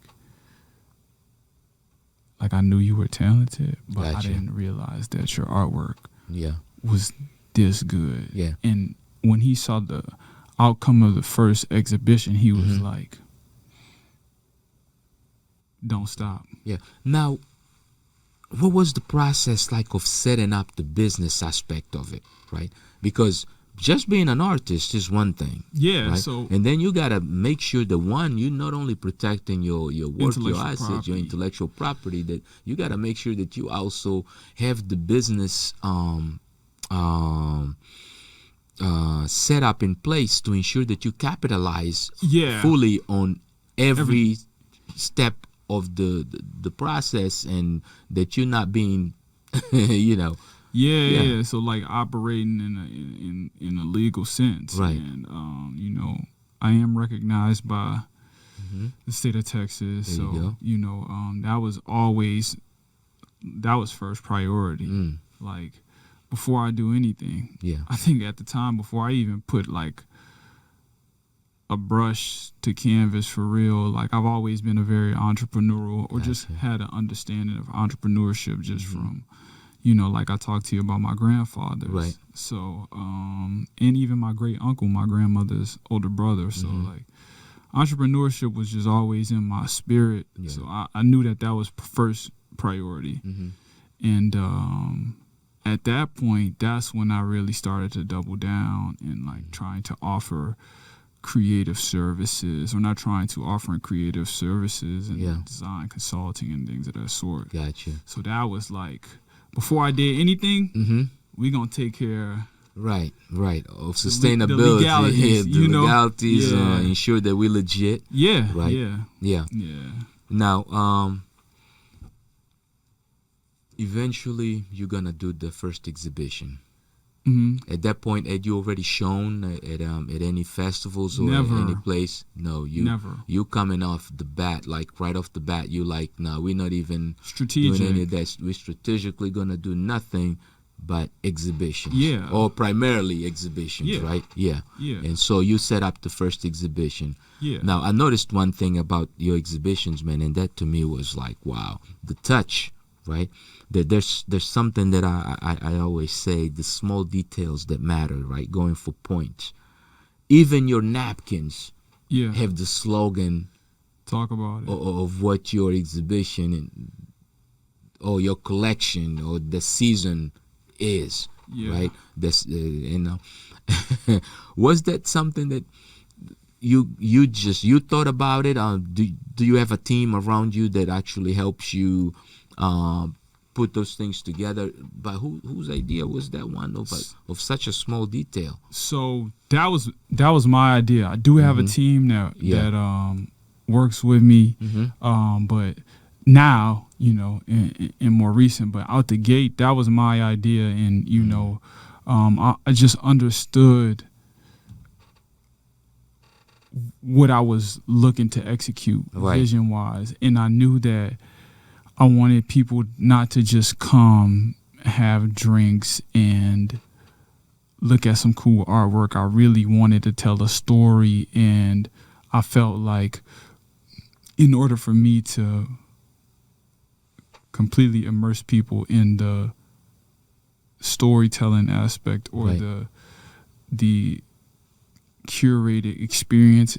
B: I knew you were talented, but I didn't realize that your artwork was this good.
A: Yeah.
B: And when he saw the outcome of the first exhibition, he was like, don't stop.
A: Yeah. Now, what was the process like of setting up the business aspect of it, right? Because just being an artist is one thing.
B: Yeah.
A: Right?
B: So,
A: and then you gotta make sure that you're not only protecting your work, your assets, your intellectual property, that you gotta make sure that you also have the business set up in place to ensure that you capitalize fully on every step of the process, and that you're not being
B: so like operating in a legal sense,
A: right?
B: And I am recognized by the state of Texas, so that was first priority. Like before I do anything, I think at the time, before I even put like a brush to canvas for real, like I've always been a very entrepreneurial, or just had an understanding of entrepreneurship just from, like I talked to you about my grandfathers.
A: Right.
B: So, and even my great uncle, my grandmother's older brother. So like, entrepreneurship was just always in my spirit. Yeah. So I knew that was first priority. Mm-hmm. And at that point, that's when I really started to double down and like trying to offer creative services, or not trying to offer creative services and design consulting and things of that sort.
A: Gotcha.
B: So that was like, before I did anything, we gonna take care.
A: Right, of sustainability, the legalities, legalities, ensure that we're legit.
B: Yeah,
A: right. Yeah. Now, eventually, you're gonna do the first exhibition. Mm-hmm. At that point, had you already shown at any festivals or
B: Never.
A: Any place? No,
B: Never.
A: You coming off the bat, like right off the bat, you like, no, we're not even
B: strategic.
A: doing any of that. We're strategically gonna do nothing but exhibitions.
B: Yeah.
A: Or primarily exhibitions, right? Yeah.
B: Yeah.
A: And so you set up the first exhibition.
B: Yeah.
A: Now I noticed one thing about your exhibitions, man, and that to me was like, wow, the touch, right? There's something that I always say, the small details that matter, right? Going for points. Even your napkins have the slogan,
B: talk about it,
A: of what your exhibition or your collection or the season is, right? That's was that something that you thought about it? Do you have a team around you that actually helps you put those things together? But whose idea was that one of such a small detail?
B: So that was my idea. I do have a team that works with me, but now, in more recent, but out the gate, that was my idea, and I just understood what I was looking to execute vision-wise, and I knew that I wanted people not to just come, have drinks, and look at some cool artwork. I really wanted to tell a story, and I felt like in order for me to completely immerse people in the storytelling aspect or the curated experience,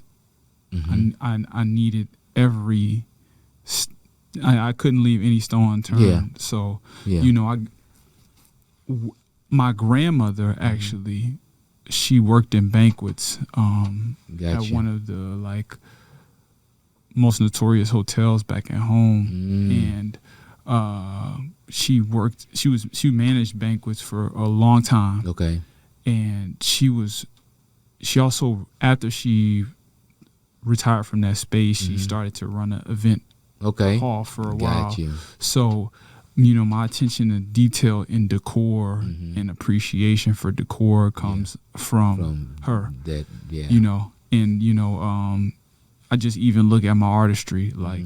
B: I needed every I couldn't leave any stone unturned.
A: Yeah.
B: So, my grandmother actually, she worked in banquets at one of the most notorious hotels back at home, and she managed banquets for a long time.
A: Okay.
B: And she also, after she retired from that space, she started to run an event hall for a while. So, my attention to detail in decor and appreciation for decor comes from her.
A: That,
B: and I just even look at my artistry, like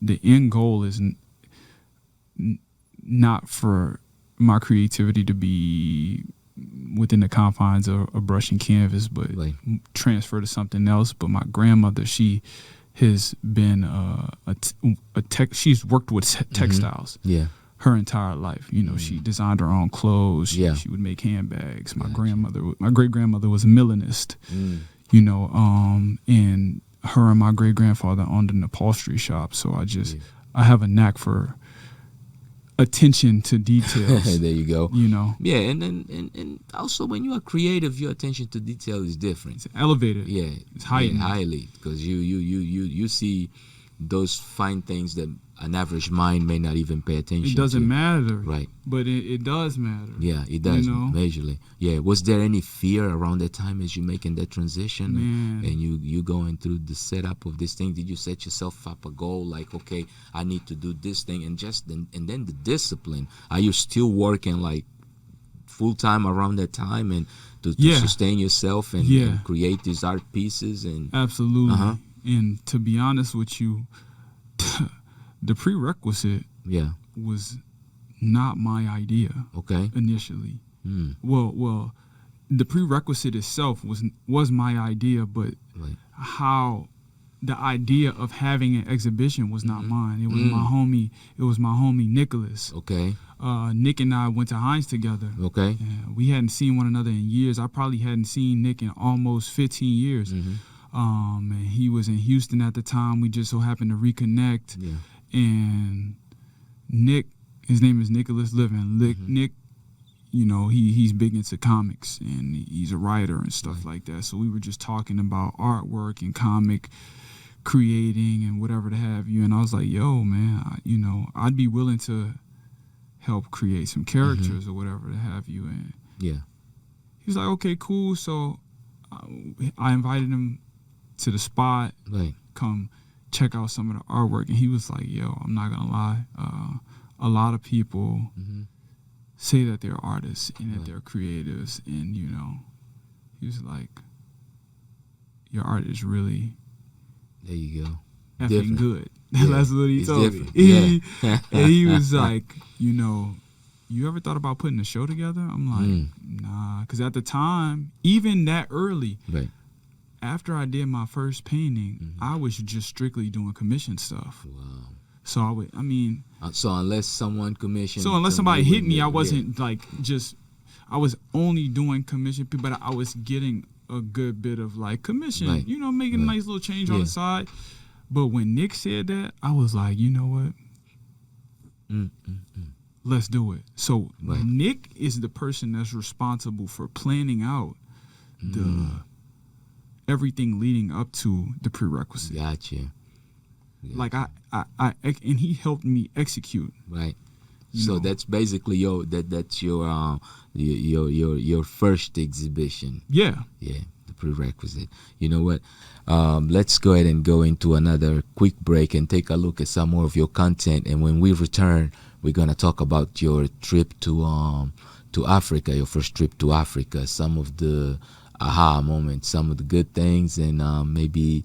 B: the end goal is not for my creativity to be within the confines of a brush and canvas, but transfer to something else. But my grandmother, she has been she's worked with textiles her entire life. She designed her own clothes. She would make handbags. My great grandmother was a millinist. And her and my great grandfather owned an upholstery shop. So I have a knack for attention to details.
A: There you go.
B: Yeah,
A: and also when you are creative, your attention to detail is different.
B: It's elevated.
A: Yeah,
B: it's heightened.
A: Highly, because you see those fine things that an average mind may not even pay attention to.
B: It doesn't matter.
A: Right.
B: But it does matter.
A: Yeah, it does, majorly. Yeah. Was there any fear around that time as you making that transition?
B: Man.
A: And you going through the setup of this thing? Did you set yourself up a goal like, okay, I need to do this thing, and then the discipline? Are you still working like full time around that time and to sustain yourself and create these art pieces? And
B: absolutely. And to be honest with you, the Pre-Requisite was not my idea.
A: Okay.
B: Initially. Well, the Pre-Requisite itself was my idea, but how the idea of having an exhibition was not mine. It was my homie Nicholas.
A: Okay.
B: Nick and I went to Hines together.
A: Okay.
B: We hadn't seen one another in years. I probably hadn't seen Nick in almost 15 years. And he was in Houston at the time. We just so happened to reconnect.
A: Yeah.
B: And Nick, his name is Nicholas Living. Nick, you know, he's big into comics and he's a writer and stuff like that. So we were just talking about artwork and comic creating and whatever to have you. And I was like, yo, man, I'd be willing to help create some characters or whatever to have you. And
A: yeah,
B: he was like, okay, cool. So I invited him to the spot, come check out some of the artwork. And he was like, yo, I'm not going to lie. A lot of people say that they're artists and that they're creatives. And, you know, he was like, your art is really...
A: There you go.
B: Effing good. That's what he told me.
A: Yeah.
B: And he was like, you know, you ever thought about putting a show together? I'm like, nah. Because at the time, even that early, after I did my first painting, I was just strictly doing commission stuff.
A: Wow.
B: So
A: so unless someone commissioned.
B: So unless somebody hit me, I wasn't I was only doing commission, but I was getting a good bit of like commission, you know, making a nice little change on the side. But when Nick said that, I was like, you know what? Let's do it. So Nick is the person that's responsible for planning out the everything leading up to the prerequisite.
A: Gotcha.
B: Like I and he helped me execute.
A: Right. So that's basically your first exhibition.
B: Yeah.
A: Yeah, the prerequisite. You know what? Let's go ahead and go into another quick break and take a look at some more of your content. And when we return, we're gonna talk about your trip to Africa, your first trip to Africa, some of the aha moments, some of the good things, and maybe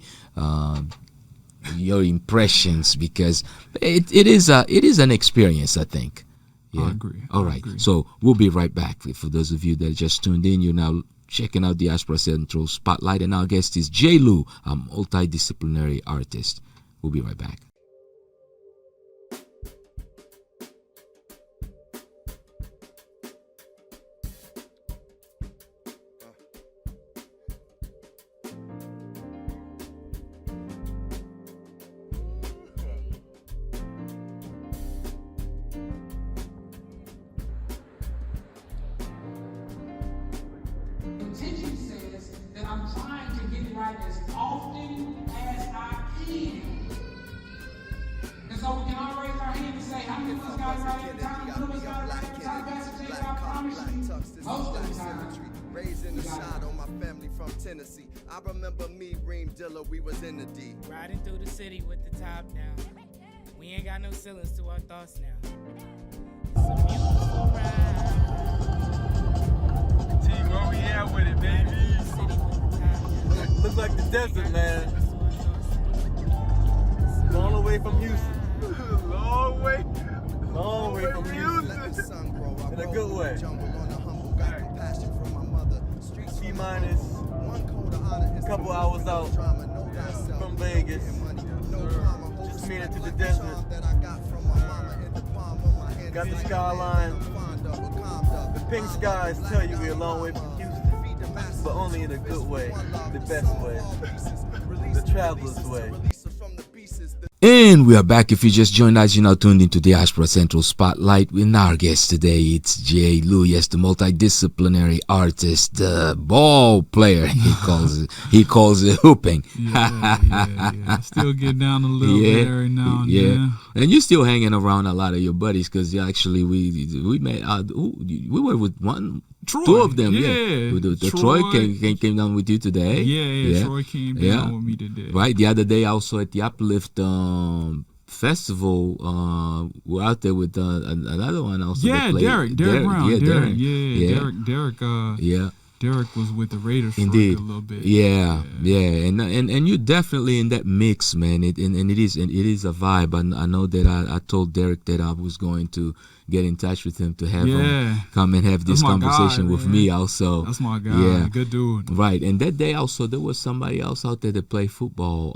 A: your impressions, because it is an experience, I think. Yeah?
B: I agree.
A: All right. So we'll be right back. For those of you that just tuned in, you're now checking out Diaspora Central Spotlight, and our guest is J. Lou, a multidisciplinary artist. We'll be right back.
D: I remember me, Reem Dilla, we was in the D.
E: Riding through the city with the top down. We ain't got no ceilings to our thoughts now. It's a beautiful ride.
F: T, where we at with it, baby? Look like the desert, man. Long away from Houston. Long way from Houston. In a good way. T-minus a couple hours out from Vegas. Just made it to the desert. Got the skyline. The pink skies tell you we're a long way from Houston, but only in a good way, the best way, the traveler's way.
A: And we are back. If you just joined us, you're now tuned into the Diaspora Central Spotlight. With our guest today, it's J. Lou, yes, the multidisciplinary artist, the ball player. He calls it hooping.
B: Yeah. Still get down a little bit every now and then.
A: And you're still hanging around a lot of your buddies, because actually we met. We were with
B: Troy.
A: Two of them.
B: Troy
A: came down with you today.
B: Yeah. Troy came down with me today.
A: Right. The other day, also at the Uplift festival, we're out there with another one also.
B: Derek Brown. Derek. Derek was with the Raiders for a little bit.
A: Yeah. And you're definitely in that mix, man. It is a vibe. I know that I told Derek that I was going to get in touch with him to have him come and have this conversation with me also.
B: That's my guy.
A: Yeah.
B: Good dude.
A: Right. And that day also there was somebody else out there that played football.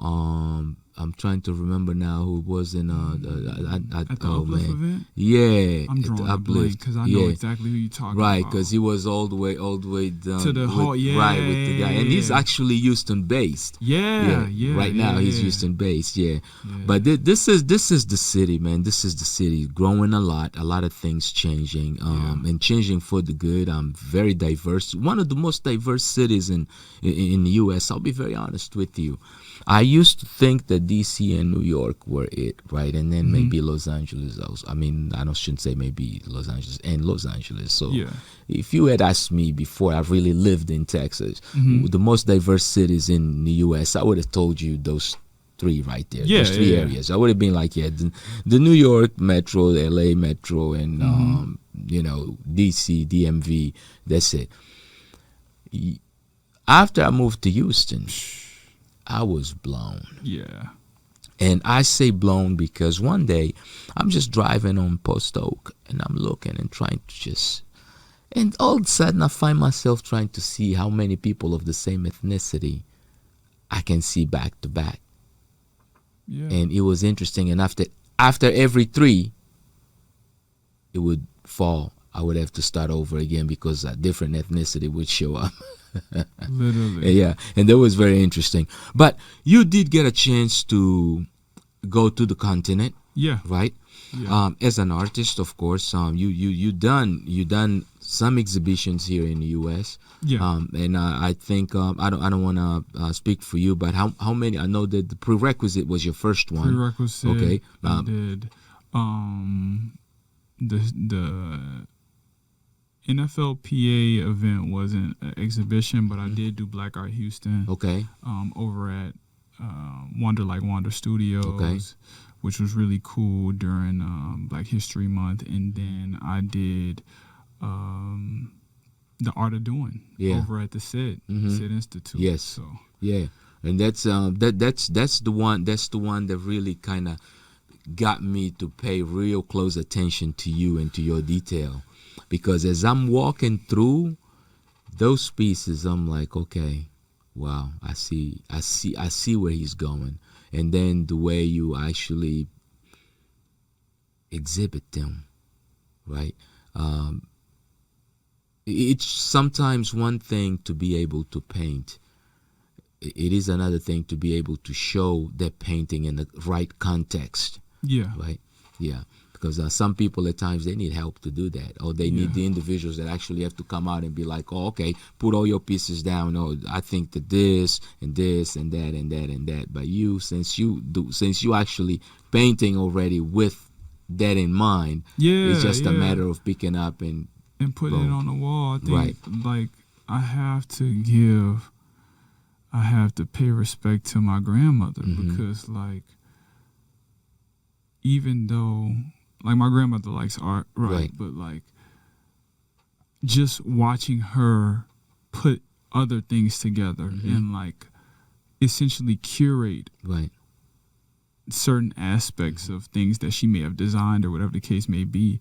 A: I'm trying to remember now who was in
B: at the
A: oh
B: Uplift
A: man,
B: event.
A: yeah,
B: I'm drawing a blank because I know exactly who you're talking
A: right,
B: about.
A: because he was all the way down
B: to the hall,
A: right with the guy, and he's actually Houston based.
B: Yeah.
A: Right now he's Houston based. Yeah. But this is the city, man. This is the city growing a lot of things changing, and changing for the good. Very diverse, one of the most diverse cities in the U.S. I'll be very honest with you. I used to think that D.C. and New York were it, right? And then maybe Los Angeles also. I mean, shouldn't say maybe Los Angeles and Los Angeles. So if you had asked me before I really lived in Texas, the most diverse cities in the U.S., I would have told you those three right there. Those three areas. I would have been like, the New York Metro, the L.A. Metro, and, D.C., DMV. That's it. After I moved to Houston, I was blown. Yeah. And I say blown because one day I'm just driving on Post Oak and I'm looking and trying to and all of a sudden I find myself trying to see how many people of the same ethnicity I can see back to back. Yeah. And it was interesting. And after every three, it would fall. I would have to start over again because a different ethnicity would show up. Literally. Yeah, and that was very interesting. But you did get a chance to go to the continent. Yeah. Right? Yeah. As an artist, of course, you done some exhibitions here in the U.S. Yeah. And I think I don't want to speak for you, but how many? I know that the Pre-Requisite was your first one.
B: Pre-Requisite. Okay. I did the NFLPA event wasn't an exhibition, but I did do Black Art Houston. Okay. Over at Wander Studios, which was really cool during Black History Month, and then I did the Art of Doing over at the SID Institute. Yes. So
A: and that's the one that really kind of got me to pay real close attention to you and to your detail. Because as I'm walking through those pieces, I'm like, okay, wow, I see where he's going. And then the way you actually exhibit them, right? It's sometimes one thing to be able to paint. It is another thing to be able to show that painting in the right context. Yeah. Right? Yeah. Because some people at times, they need help to do that. Or they need the individuals that actually have to come out and be like, oh, okay, put all your pieces down. Oh, I think that this and this and that and that and that. But you, since you actually painting already with that in mind, it's just a matter of picking up and
B: putting it on the wall. I think like I have to pay respect to my grandmother because like, even though like my grandmother likes art, right? But like just watching her put other things together and like essentially curate certain aspects of things that she may have designed or whatever the case may be,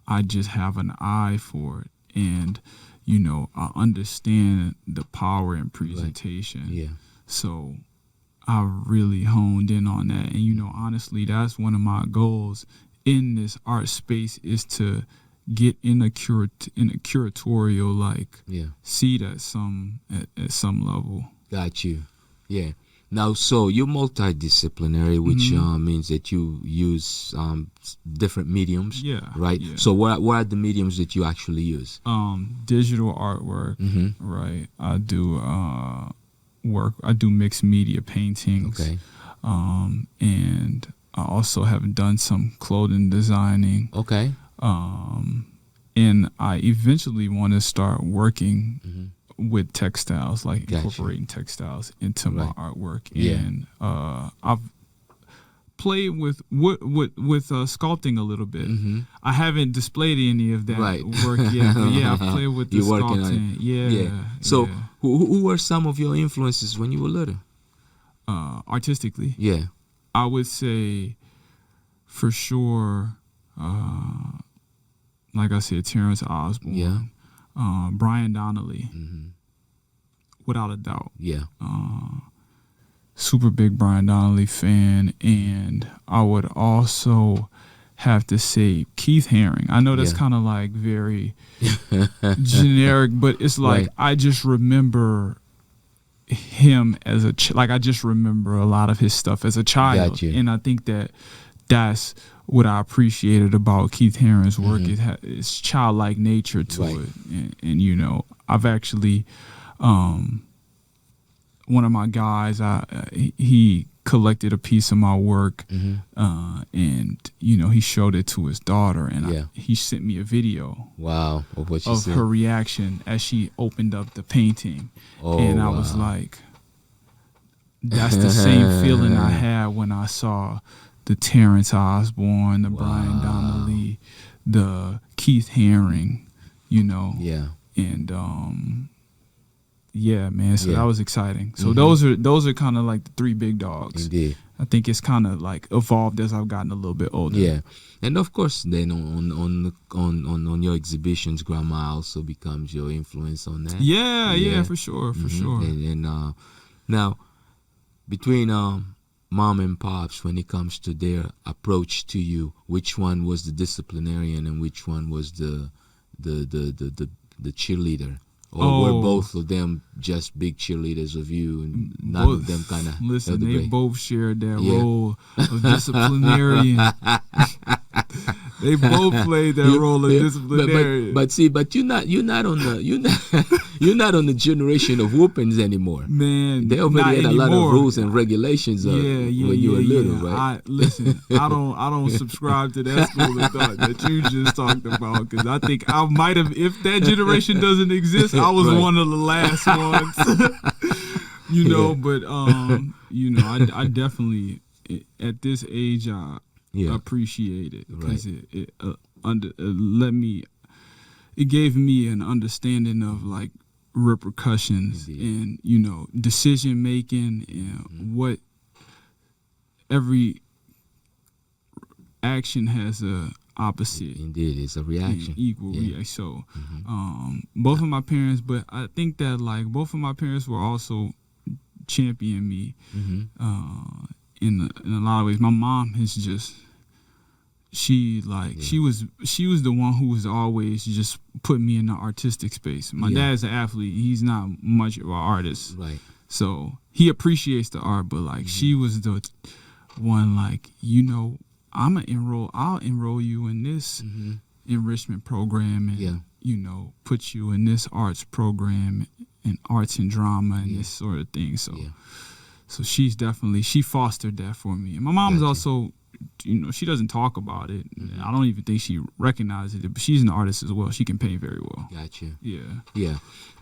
B: I just have an eye for it. And, I understand the power in presentation. Yeah. So I really honed in on that. And, honestly, that's one of my goals in this art space is to get in a curatorial seat at some level.
A: Got you. Yeah. Now, so you're multidisciplinary, which means that you use different mediums. Yeah. Right. Yeah. So what are the mediums that you actually use?
B: Digital artwork. Right. I do I do mixed media paintings. Okay. And I also have done some clothing designing. Okay. And I eventually want to start working with textiles, like incorporating textiles into my artwork. Yeah. And I've played with sculpting a little bit. I haven't displayed any of that work yet, but I've played with the sculpting. Yeah.
A: So who were some of your influences when you were little?
B: Artistically? Yeah. I would say, for sure, like I said, Terrence Osborne, Brian Donnelly, without a doubt. Yeah. super big Brian Donnelly fan, and I would also have to say Keith Haring. I know that's kind of like very generic, but it's like I just remember him as I just remember a lot of his stuff as a child, and I think that's what I appreciated about Keith Haring's work. It's childlike nature to it, and you know, I've actually one of my guys, he collected a piece of my work, and you know, he showed it to his daughter, and he sent me a video.
A: Wow, of
B: her reaction as she opened up the painting, and I was like, that's the same feeling I had when I saw the Terrence Osborne, the Brian Donnelly, the Keith Haring, you know, and yeah, man. So that was exciting. So those are kind of like the three big dogs.
A: Indeed.
B: I think it's kind of like evolved as I've gotten a little bit older.
A: Yeah, and of course, then on your exhibitions, Grandma also becomes your influence on that.
B: Yeah, for sure.
A: And now, between Mom and Pops, when it comes to their approach to you, which one was the disciplinarian and which one was the cheerleader? Or were both of them just big cheerleaders of you, and none of them kind of...
B: Listen, they both shared that role of disciplinarian. They both played that role of disciplinarian.
A: But you're not on the generation of whoopings anymore.
B: Man,
A: they already had a lot of rules and regulations when you were little, right?
B: I don't subscribe to that school of thought that you just talked about, because I think I might have, if that generation doesn't exist, I was one of the last ones. You know, but you know, I definitely at this age appreciate it, because it gave me an understanding of like repercussions and, you know, decision making, and what every action has a opposite.
A: Indeed, it's a reaction.
B: Equal reaction. So both of my parents, but I think that like both of my parents were also champion me in a lot of ways. My mom is just, she was the one who was always just put me in the artistic space. My dad's an athlete. He's not much of an artist.
A: Right.
B: So he appreciates the art, but like she was the one, like, you know, I'll enroll you in this enrichment program, and you know, put you in this arts program and arts and drama and this sort of thing. So so she fostered that for me. And my mom's also, you know, she doesn't talk about it. I don't even think she recognizes it, but she's an artist as well. She can paint very well.
A: Gotcha.
B: Yeah.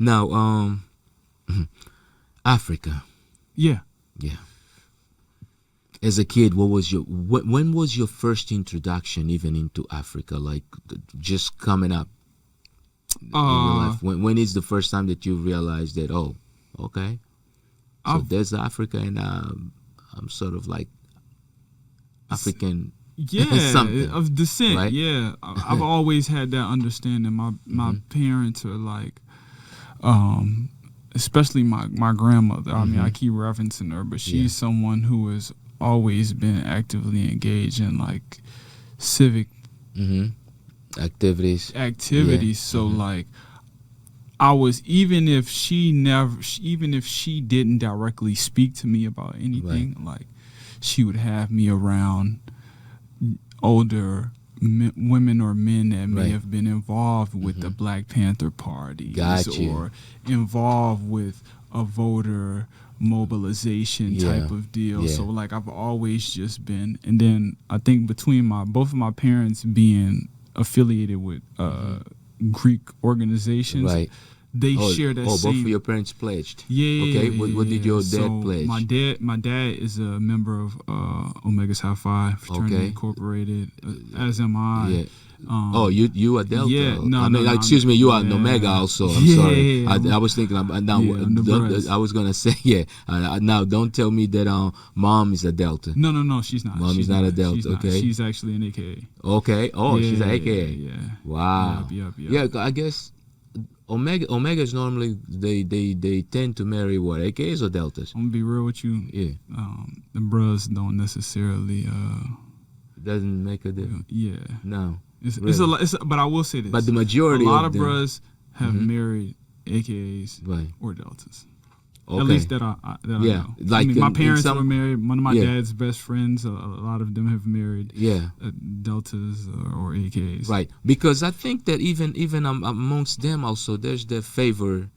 A: Now, Africa.
B: Yeah.
A: As a kid, when was your first introduction even into Africa? Like just coming up in your life. When is the first time that you realized that, oh, okay, so there's Africa, and I'm sort of like African, something
B: of descent,
A: right?
B: Yeah, I've always had that understanding. My parents are like, especially my grandmother. I mean, I keep referencing her, but she's someone who has always been actively engaged in like civic activities. So like, I was, even if she didn't directly speak to me about anything, like she would have me around older women or men that may have been involved with the Black Panther Party, or involved with a voter mobilization type of deal. So like, I've always just been, and then I think between both of my parents being affiliated with Greek organizations, they share that same.
A: Both of your parents pledged.
B: Okay.
A: What did your dad pledge?
B: My dad is a member of Omega Psi Phi Fraternity Incorporated, as am I.
A: You are Delta.
B: Excuse
A: me, you are an Omega also. I'm sorry. I was thinking I was gonna say now don't tell me that mom is a Delta.
B: No, she's not.
A: Mom is not a Delta. Okay,
B: she's actually an AKA.
A: Okay. She's an AKA.
B: Yeah.
A: Wow.
B: Yep.
A: Yeah, I guess Omegas normally they tend to marry what, AKs or deltas?
B: I'm gonna be real with you.
A: Yeah.
B: The bros don't necessarily.
A: Doesn't make a difference.
B: Yeah.
A: No.
B: It's
A: really.
B: But I will say this.
A: But the majority
B: a lot
A: of
B: of bros have married AKAs or deltas.
A: Okay.
B: At least that I know.
A: Like
B: my parents were married. One of my dad's best friends, a lot of them have married deltas or AKs.
A: Right, because I think that even amongst them also, there's the favor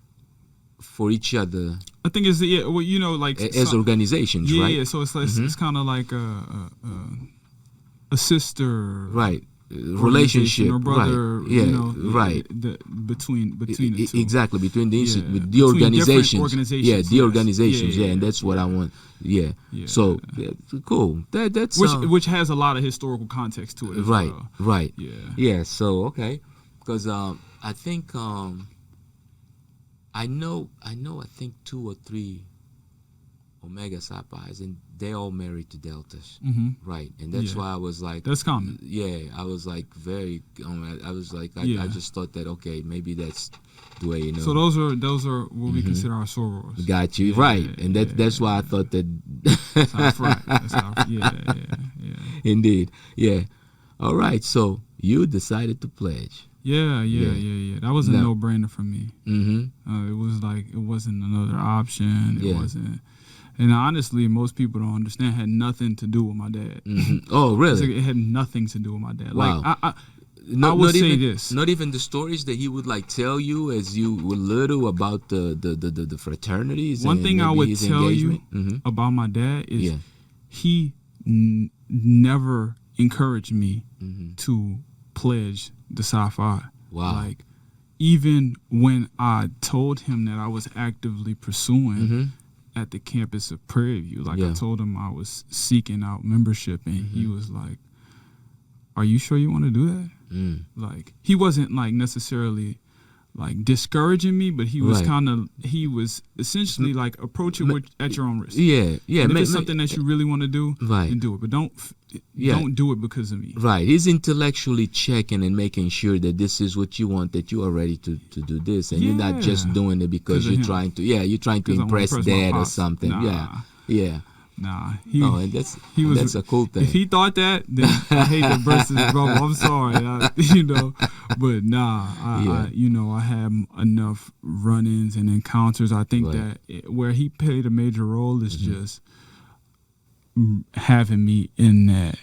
A: for each other.
B: I think it's like
A: as organizations, right?
B: Yeah, so it's like it's kind of like a sister,
A: right? Relationship
B: or brother,
A: right,
B: between the two.
A: Exactly, between the
B: between
A: organizations, the
B: yes.
A: organizations, and that's what I want. So cool. That's
B: which has a lot of historical context to it as well.
A: Right. So okay, because I think I know I think 2 or 3 Omega Psi Pi's, and they all married to deltas, right? And that's why I was like,
B: that's common.
A: Yeah, I was like very. I was like, I just thought that maybe that's the way,
B: So those are what we consider our sorors.
A: Got you right, and that's why I thought that.
B: That's right. Yeah.
A: Indeed, yeah. All right, so you decided to pledge.
B: Yeah. That was a no-brainer for me. It was like it wasn't another option. It wasn't. And honestly, most people don't understand. It had nothing to do with my dad.
A: Oh, really?
B: It had nothing to do with my dad.
A: Wow.
B: Like I would say this.
A: Not even the stories that he would like tell you as you were little about the fraternities.
B: One thing I would tell you about my dad is he never encouraged me to pledge the Psi Phi.
A: Wow.
B: Like even when I told him that I was actively pursuing. At the campus of Prairie View, I told him I was seeking out membership, and he was like, "Are you sure you want to do that?" Like he wasn't like necessarily like discouraging me, but he was he was essentially like approach it at your own risk.
A: Yeah.
B: And if it's something that you really want to do, then do it. But don't do it because of me.
A: Right. He's intellectually checking and making sure that this is what you want, that you are ready to do this, and you're not just doing it because you're trying to impress dad or something. Yeah.
B: Nah,
A: and that's a cool thing.
B: If he thought that, then I hate to burst his bubble. I'm sorry, but I had enough run-ins and encounters. I think that where he played a major role is just having me in that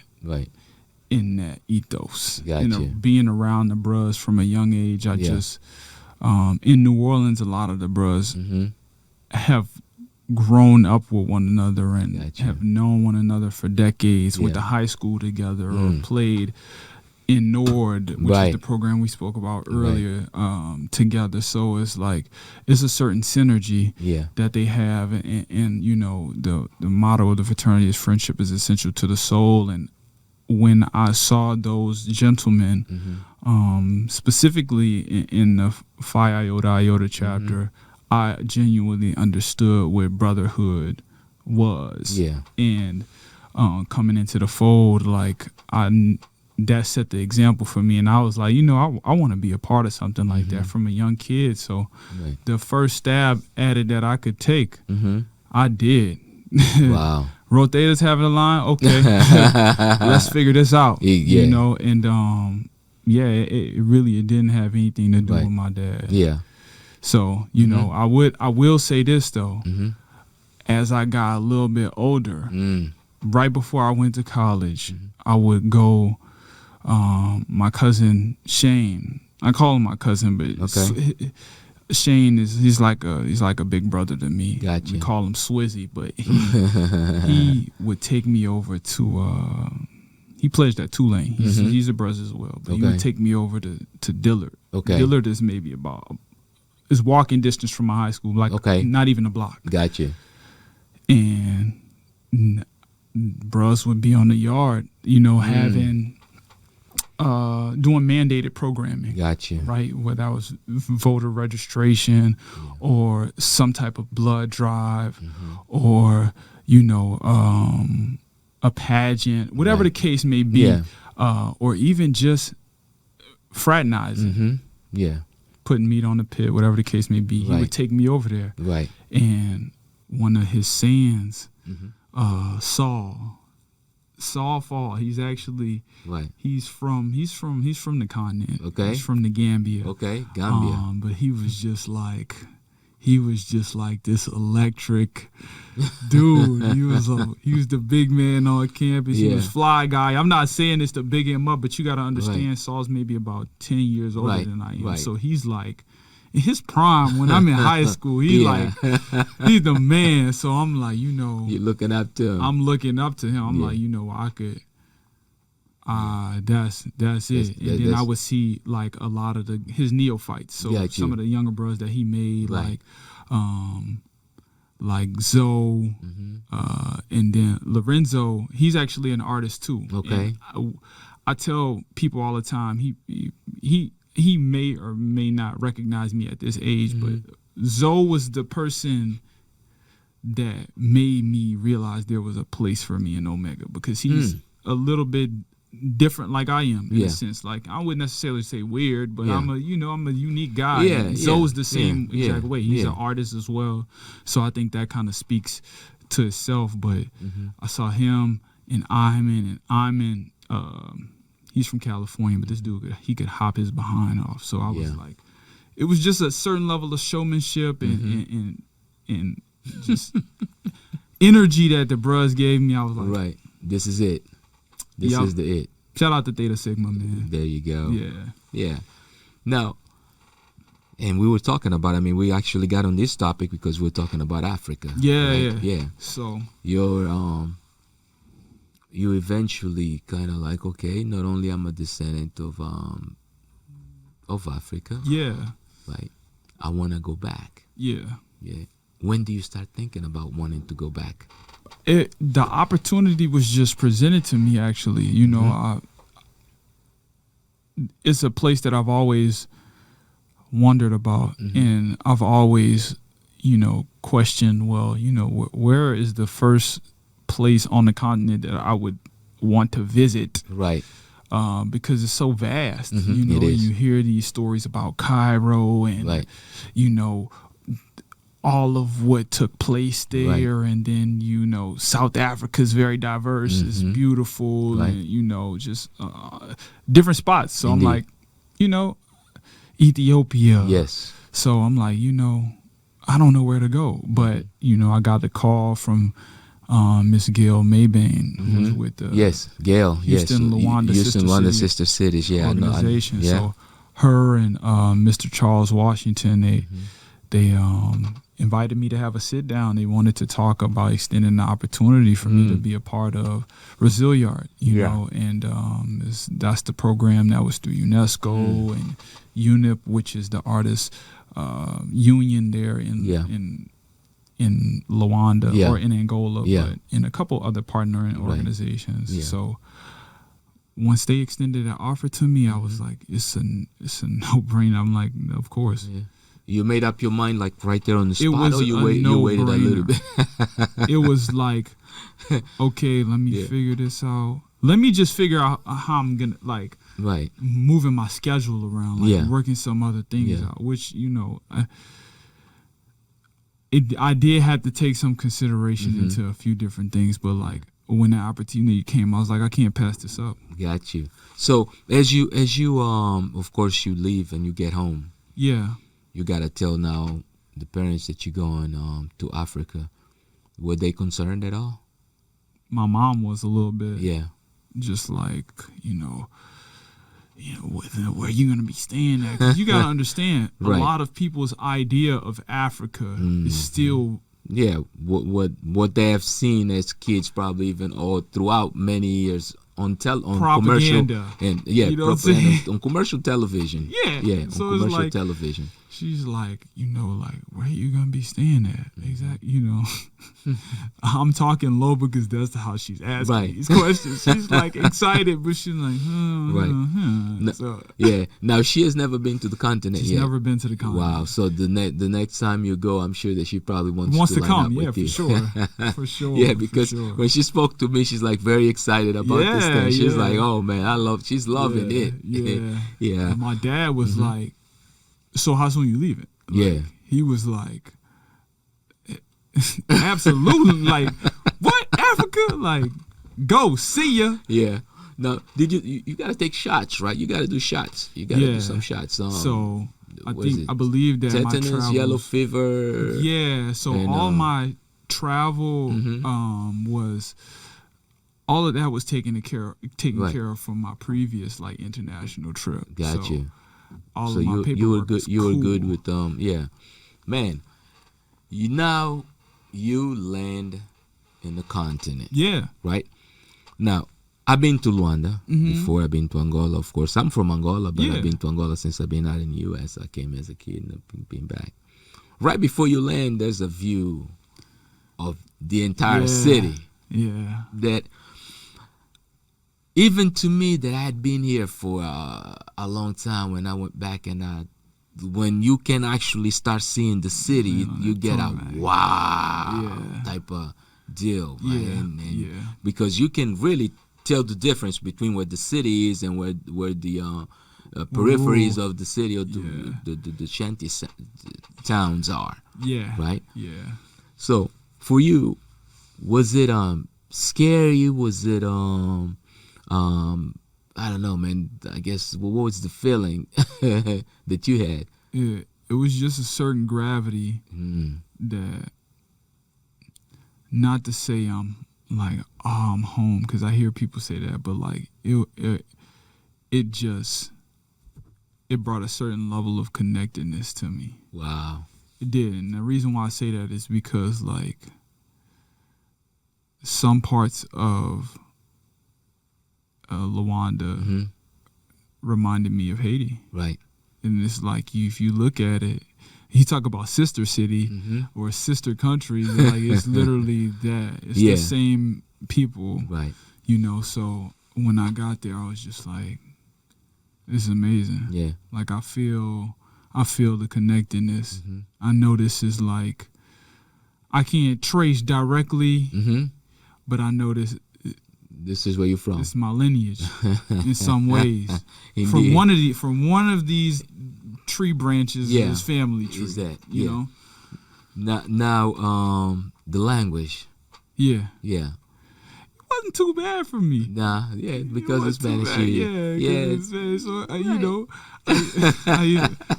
B: ethos.
A: Gotcha.
B: Being around the bros from a young age. I just in New Orleans, a lot of the bros have grown up with one another and have known one another for decades, went to high school together or played in NORD, which is the program we spoke about earlier, together. So it's like it's a certain synergy that they have, and the motto of the fraternity is friendship is essential to the soul. And when I saw those gentlemen, specifically in the Phi Iota Iota chapter, I genuinely understood what brotherhood was. Yeah. And coming into the fold, like that set the example for me. And I was like, I want to be a part of something like that from a young kid. So the first stab at it that I could take, I did.
A: Wow.
B: Rotators having a line? Okay. Let's figure this out. And it really didn't have anything to do with my dad.
A: Yeah.
B: So, I will say this though, as I got a little bit older, right before I went to college, I would go, my cousin Shane, I call him my cousin, but Shane he's like a big brother to me.
A: Gotcha.
B: We call him Swizzy, but he would take me over to, he pledged at Tulane. He's a brother as well, but he would take me over to Dillard. Okay. Dillard is maybe it's walking distance from my high school, not even a block.
A: Gotcha.
B: And bros would be on the yard, having doing mandated programming.
A: Gotcha.
B: Right, whether that was voter registration or some type of blood drive or a pageant, whatever the case may be, or even just fraternizing. putting meat on the pit, whatever the case may be. He
A: Right.
B: would take me over there.
A: Right.
B: And one of his sons, Saul Fall, he's actually
A: Right.
B: he's from the continent.
A: Okay.
B: He's from the Gambia.
A: Okay. Gambia.
B: But he was just like this electric dude. He was the big man on campus. He
A: Yeah.
B: was fly guy. I'm not saying this to big him up, but you got to understand,
A: Right.
B: Saul's maybe about 10 years older
A: Right.
B: than I am.
A: Right.
B: So he's like in his prime when I'm in high school. He's
A: Yeah.
B: he's the man. So I'm like,
A: You're looking up to him.
B: I'm looking up to him. I'm
A: Yeah.
B: like, I could. That's it. And then I would see like a lot of his neophytes. So
A: Got
B: some
A: you.
B: of the younger brothers that he made,
A: Right.
B: like Zoe, and then Lorenzo. He's actually an artist too.
A: Okay.
B: And I tell people all the time he may or may not recognize me at this age, but Zoe was the person that made me realize there was a place for me in Omega, because he's a little bit different like I am in a sense. Like I wouldn't necessarily say weird, but
A: Yeah.
B: I'm a unique guy.
A: Yeah,
B: And
A: yeah,
B: Zoe's the same
A: yeah,
B: exact way. He's
A: yeah.
B: an artist as well. So I think that kind of speaks to itself. But I saw him and Iman, he's from California, but this dude, he could hop his behind off. So I was like, it was just a certain level of showmanship and just energy that the bros gave me. I was like,
A: Right. This is it. This
B: Yup.
A: is the it.
B: Shout out to Theta Sigma, man.
A: There you go.
B: Yeah.
A: Yeah. Now, and we were talking about, we actually got on this topic because we're talking about Africa.
B: Yeah,
A: right?
B: yeah. So
A: you eventually kind of like, okay, not only I'm a descendant of Africa,
B: yeah,
A: like I want to go back.
B: yeah.
A: Yeah. When do you start thinking about wanting to go back?
B: The opportunity was just presented to me, actually. It's a place that I've always wondered about, and I've always, questioned, well, where is the first place on the continent that I would want to visit?
A: Right.
B: Because it's so vast.
A: It
B: And
A: is.
B: you hear these stories about Cairo and,
A: Right.
B: all of what took place there.
A: Right.
B: And then, South Africa's very diverse. It's beautiful.
A: Right.
B: And, just different spots. So
A: Indeed.
B: I'm like, Ethiopia.
A: Yes.
B: So I'm like, I don't know where to go. But, I got the call from Miss Gil Maybane, who was with the
A: Gail.
B: Houston Luanda
A: Houston
B: Sister
A: Luanda
B: Cities
A: Sister Cities. Yeah.
B: organization.
A: Yeah.
B: So her and Mr. Charles Washington, they invited me to have a sit down. They wanted to talk about extending the opportunity for me to be a part of Resiliard, you know, and that's the program that was through UNESCO and UNIP, which is the artist union there in Luanda or in Angola, but in a couple other partnering organizations.
A: Yeah.
B: So once they extended that offer to me, I was like, it's a no-brainer. I'm like, of course.
A: Yeah. You made up your mind like right there on the spot,
B: It was
A: or you
B: no
A: waited a little bit?
B: It was like, okay, let me figure this out. Let me just figure out how I'm gonna moving my schedule around, working some other things out. Which I did have to take some consideration into a few different things, but like when the opportunity came, I was like, I can't pass this up.
A: Got you. So as you of course you leave and you get home.
B: Yeah.
A: You gotta tell now the parents that you're going to Africa. Were they concerned at all?
B: My mom was a little bit.
A: Yeah.
B: Just like, where are you going to be staying at? 'Cause you got to understand, a lot of people's idea of Africa is still...
A: Yeah, what they have seen as kids probably even all throughout many years on
B: propaganda.
A: Commercial and on commercial television.
B: Yeah.
A: On
B: So
A: commercial television.
B: She's like, where are you going to be staying at? Exactly, I'm talking low because that's how she's asking these questions. She's like excited, but she's like, So,
A: Now she has never been to the continent
B: she's
A: yet.
B: never been to the continent.
A: Wow. So the next time you go, I'm sure that she probably wants to line
B: come.
A: up
B: Yeah,
A: with
B: for
A: you.
B: sure. For sure.
A: Yeah, because when she spoke to me, she's like very excited about this thing. She's like, oh man, she's loving it.
B: Yeah.
A: Yeah.
B: And my dad was like, so how soon you leaving?
A: Yeah.
B: He was like, absolutely. Like, what? Africa? Like, go, see ya.
A: Yeah. Now, did you got to take shots, right? You got to do shots. You got to do some shots.
B: So I believe that
A: tetanus,
B: my travels,
A: yellow fever.
B: Yeah. So
A: and,
B: all my travel was, all of that was taken care of from my previous like international trip.
A: Got
B: so
A: you.
B: All
A: so
B: of my
A: you
B: paperwork
A: were good.
B: was
A: You were
B: cool.
A: good with yeah, man. You land in the continent.
B: Yeah.
A: Right. Now, I've been to Luanda before. I've been to Angola, of course. I'm from Angola, but I've been to Angola since I've been out in the U.S. I came as a kid and I've been back. Right before you land, there's a view of the entire city.
B: Yeah.
A: That even to me, that I had been here for a long time, when I went back and when you can actually start seeing the city, you get a wow type of deal, right? And because you can really tell the difference between where the city is and where the peripheries of the city or the shanty towns are. Yeah. Right?
B: Yeah.
A: So for you, was it scary? Was it I don't know, man. I guess what was the feeling that you had?
B: It was just a certain gravity that, not to say I'm like, oh, I'm home, because I hear people say that, but like it brought a certain level of connectedness to me.
A: Wow.
B: It did. And the reason why I say that is because like some parts of Luanda reminded me of Haiti.
A: Right.
B: And it's like, if you look at it, you talk about sister city or sister country, like it's literally that. It's the same people.
A: Right.
B: You know, so when I got there, I was just like, this is amazing.
A: Yeah.
B: Like I feel the connectedness. I know this is like, I can't trace directly, but I know this
A: is where you're from.
B: It's my lineage in some ways. From one of these tree branches of this family tree.
A: Is that
B: you know?
A: Now the language.
B: Yeah.
A: Yeah.
B: It wasn't too bad for me.
A: Nah, because it's Spanish.
B: Spanish. So, you know,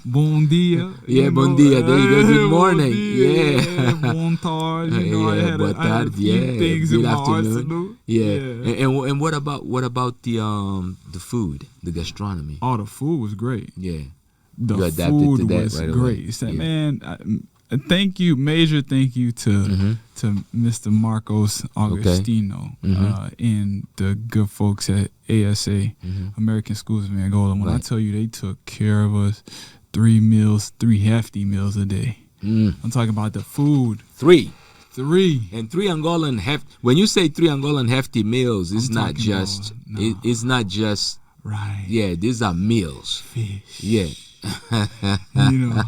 B: bon dia.
A: Bon dia. There you go. Good morning.
B: Bon tarde. You know, I had a few things in my arsenal.
A: And what about the food, the gastronomy?
B: Oh, the food was great.
A: Yeah.
B: The food was great. So, man, thank you, major thank you to Mr. Marcos Augustino and the good folks at ASA, American Schools of Angola. When I tell you they took care of us, 3 hefty meals a day. I'm talking about the food.
A: 3.
B: And
A: 3 Angolan hefty. When you say 3 Angolan hefty meals, it's not just. It's not just.
B: Right.
A: Yeah, these are meals.
B: Fish.
A: Yeah.
B: You know,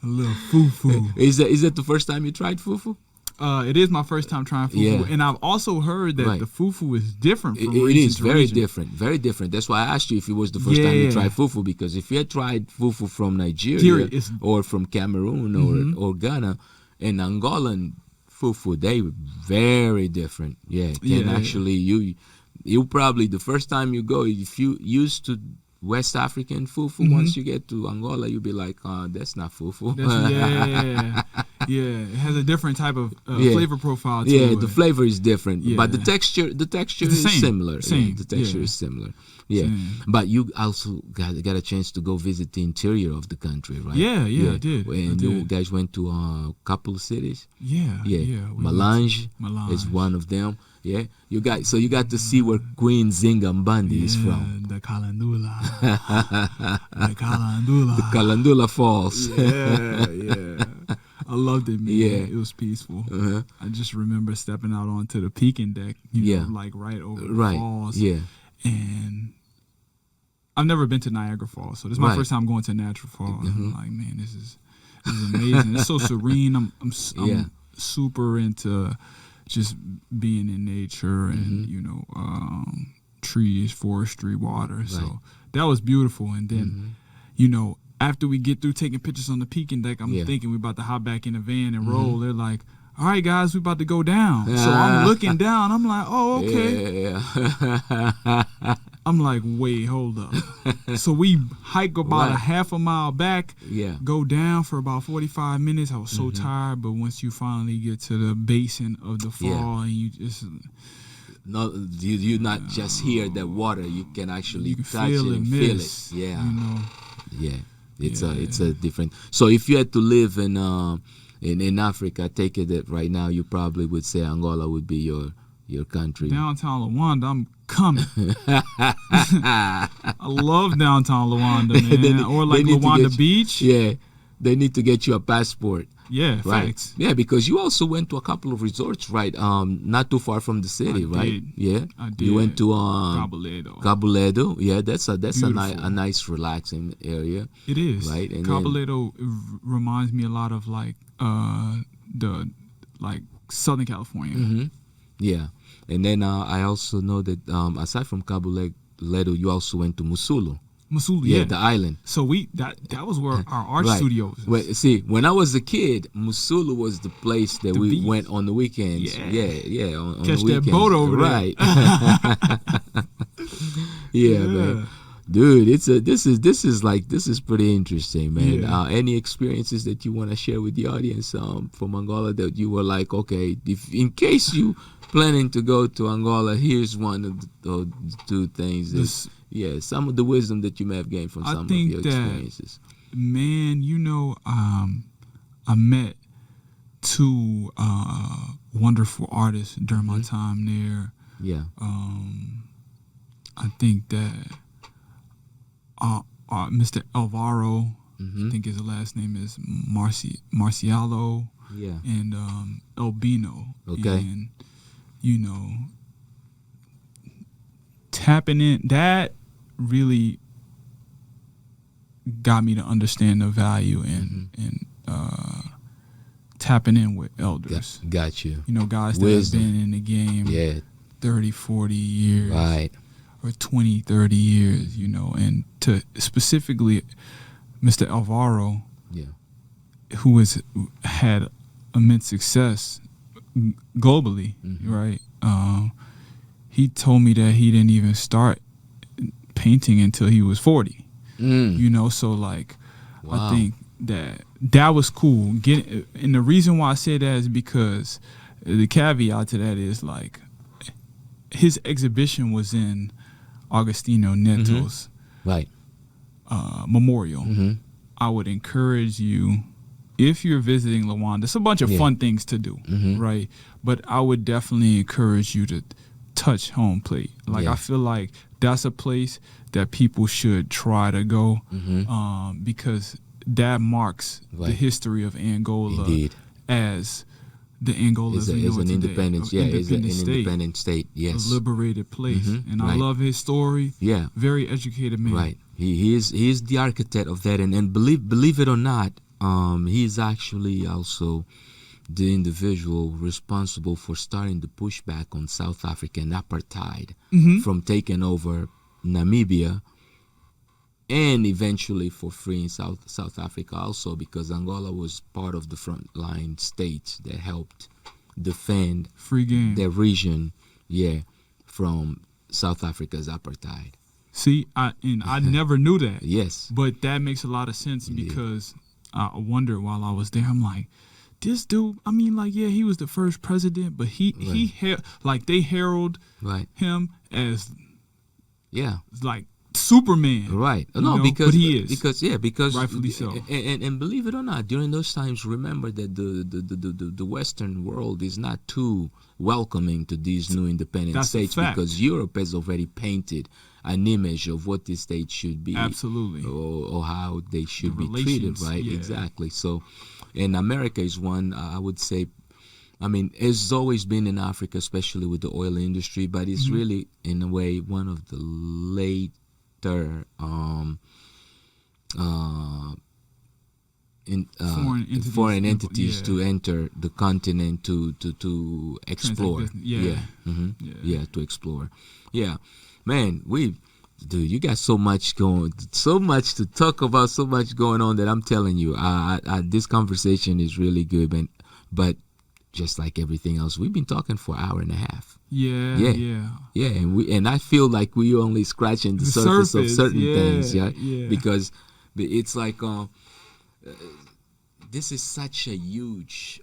B: a little fufu.
A: Is that the first time you tried fufu?
B: It is my first time trying fufu, and I've also heard that the fufu is different from region to region. It is
A: very different. That's why I asked you if it was the first time you tried fufu, because if you had tried fufu from Nigeria or from Cameroon or Ghana and Angolan fufu, they were very different. Yeah, actually you probably the first time you go, if you used to West African fufu, once you get to Angola, you'll be like, that's not fufu.
B: It has a different type of flavor profile to it.
A: The flavor is different, but the texture is similar. The texture is similar. Yeah, but you also got a chance to go visit the interior of the country, right?
B: Yeah, I did.
A: And you guys went to a couple of cities.
B: Yeah.
A: Malange is one of them. Yeah, you got to see where Queen Zinga Mbandi is from.
B: The Kalandula.
A: The Kalandula Falls.
B: Yeah. I loved it, man. Yeah. It was peaceful. I just remember stepping out onto the peaking deck, you know, like right over the falls. Yeah. And I've never been to Niagara Falls, so this is my first time going to natural falls. I'm like, man, this is amazing. It's so serene. I'm super into just being in nature and you know, trees, forestry, water. So that was beautiful. And then you know, after we get through taking pictures on the peaking deck, I'm thinking we about to hop back in the van and roll. They're like, all right, guys, we about to go down. So I'm looking down. I'm like, oh, okay.
A: Yeah.
B: I'm like, wait, hold up. So we hike about a half a mile back, go down for about 45 minutes. I was so tired, but once you finally get to the basin of the fall and you just...
A: No, you not just hear the water, you can actually touch it and feel it. Yeah.
B: You know?
A: Yeah. It's a different... So if you had to live in Africa, I take it that right now you probably would say Angola would be your country.
B: Downtown Luanda, I'm coming. I love downtown Luanda, man. Or like Luanda Beach.
A: Yeah, they need to get you a passport.
B: Yeah,
A: right.
B: Facts.
A: Yeah, because you also went to a couple of resorts, right? Not too far from the city, right? Yeah,
B: I did.
A: You went to
B: Cabaledo.
A: Yeah, that's a nice relaxing area.
B: It is,
A: right? And
B: Cabaledo reminds me a lot of like Southern California.
A: Yeah, and then I also know that aside from Cabaledo, you also went to Musulu. Yeah, the island.
B: So that was where our art studio was.
A: Well, see, when I was a kid, Musulu was the place that we went on the weekends. Yeah. On
B: Catch
A: the weekends.
B: that boat over
A: there. Right. Yeah, man. Dude, this is pretty interesting, man.
B: Yeah.
A: Any experiences that you want to share with the audience from Angola that you were like, okay, if in case you planning to go to Angola, here's one of the two things. Some of the wisdom that you may have gained from some of your experiences.
B: Man, I met two wonderful artists during my time there.
A: Yeah.
B: I think that Mr. Alvaro, I think his last name is Marcialo.
A: Yeah.
B: And Albino.
A: Okay.
B: And, tapping in, that really got me to understand the value in tapping in with elders.
A: Got you.
B: Guys that have been in the game 30, 40 years.
A: Right.
B: Or 20, 30 years, and to specifically Mr. Alvaro, who has had immense success globally, right? He told me that he didn't even start painting until he was 40. So like, wow. I think that was cool. And the reason why I say that is because the caveat to that is like, his exhibition was in Agostinho Neto's memorial. I would encourage you, if you're visiting Luanda, it's a bunch of fun things to do, right? But I would definitely encourage you to touch home plate. Like, I feel like that's a place that people should try to go, because that marks the history of Angola.
A: Indeed.
B: As the Angola
A: is an independent, independent state. Yes,
B: a liberated place, and I love his story. Yeah, very educated man.
A: Right, he is the architect of that, and believe it or not, he is actually also the individual responsible for starting the pushback on South African apartheid from taking over Namibia, and eventually for freeing South Africa also, because Angola was part of the frontline states that helped defend their region, from South Africa's apartheid.
B: See, I never knew that.
A: Yes.
B: But that makes a lot of sense. Indeed. Because I wondered while I was there, I'm like, this dude, I mean, like, he was the first president, but they herald him as like Superman.
A: Right. No, because
B: he is.
A: Because
B: rightfully so.
A: And believe it or not, during those times, remember that the Western world is not too welcoming to these new independent states, because Europe has already painted an image of what this state should be.
B: Absolutely.
A: Or how they should be treated, right? Yeah. Exactly. So, and America is one, I would say, I mean, it's always been in Africa, especially with the oil industry, but it's really, in a way, one of the later foreign entities to enter the continent to explore. To explore. Yeah, man, dude, you got so much to talk about, so much going on that I'm telling you, this conversation is really good, man. But just like everything else, we've been talking for an hour and a half.
B: Yeah,
A: and I feel like we only scratching the surface of certain things, because it's like this is such a huge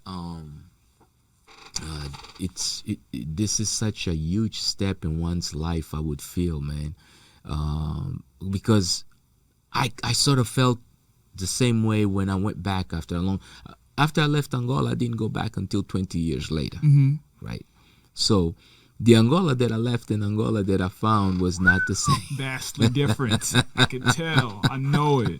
A: this is such a huge step in one's life, I would feel, man, because I sort of felt the same way when I went back after I left Angola. I didn't go back until 20 years later, right? So the Angola that I left and Angola that I found was not the same.
B: Vastly different. I can tell. I know it.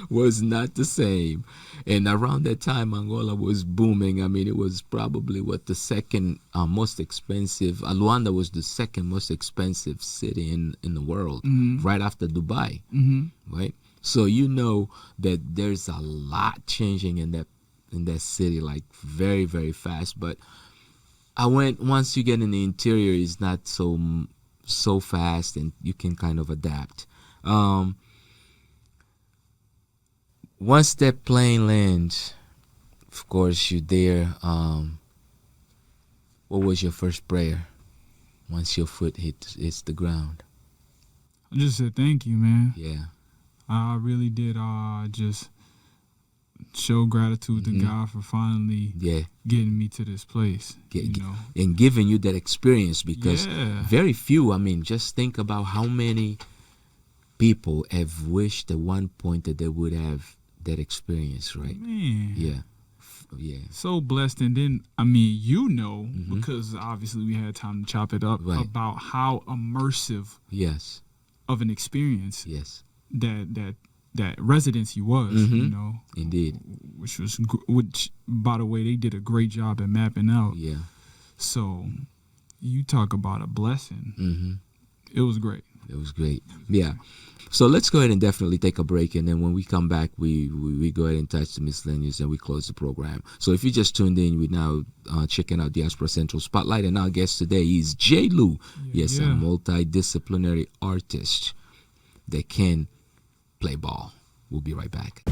A: Was not the same. And around that time, Angola was booming. I mean, it was probably the second most expensive. Luanda was the second most expensive city in the world, right after Dubai, right? So you know that there's a lot changing in that city, like very, very fast. But once you get in the interior, it's not so fast, and you can kind of adapt. Once that plane lands, of course, you're there. What was your first prayer once your foot hits the ground?
B: I just said thank you, man.
A: Yeah.
B: I really did just show gratitude to God for finally getting me to this place.
A: And giving you that experience, because very few, I mean, just think about how many people have wished at one point that they would have that experience, right?
B: Man.
A: Yeah.
B: So blessed. And then, I mean, because obviously we had time to chop it up, about how immersive of an experience that residency was,
A: Indeed.
B: Which, by the way, they did a great job at mapping out.
A: Yeah.
B: So you talk about a blessing. It was great.
A: It was great. Yeah. So let's go ahead and definitely take a break, and then when we come back, we go ahead and touch the miscellaneous, and we close the program. So if you just tuned in, we're now checking out Diaspora Central Spotlight, and our guest today is J. Lou. A multidisciplinary artist that can play ball. We'll be right back.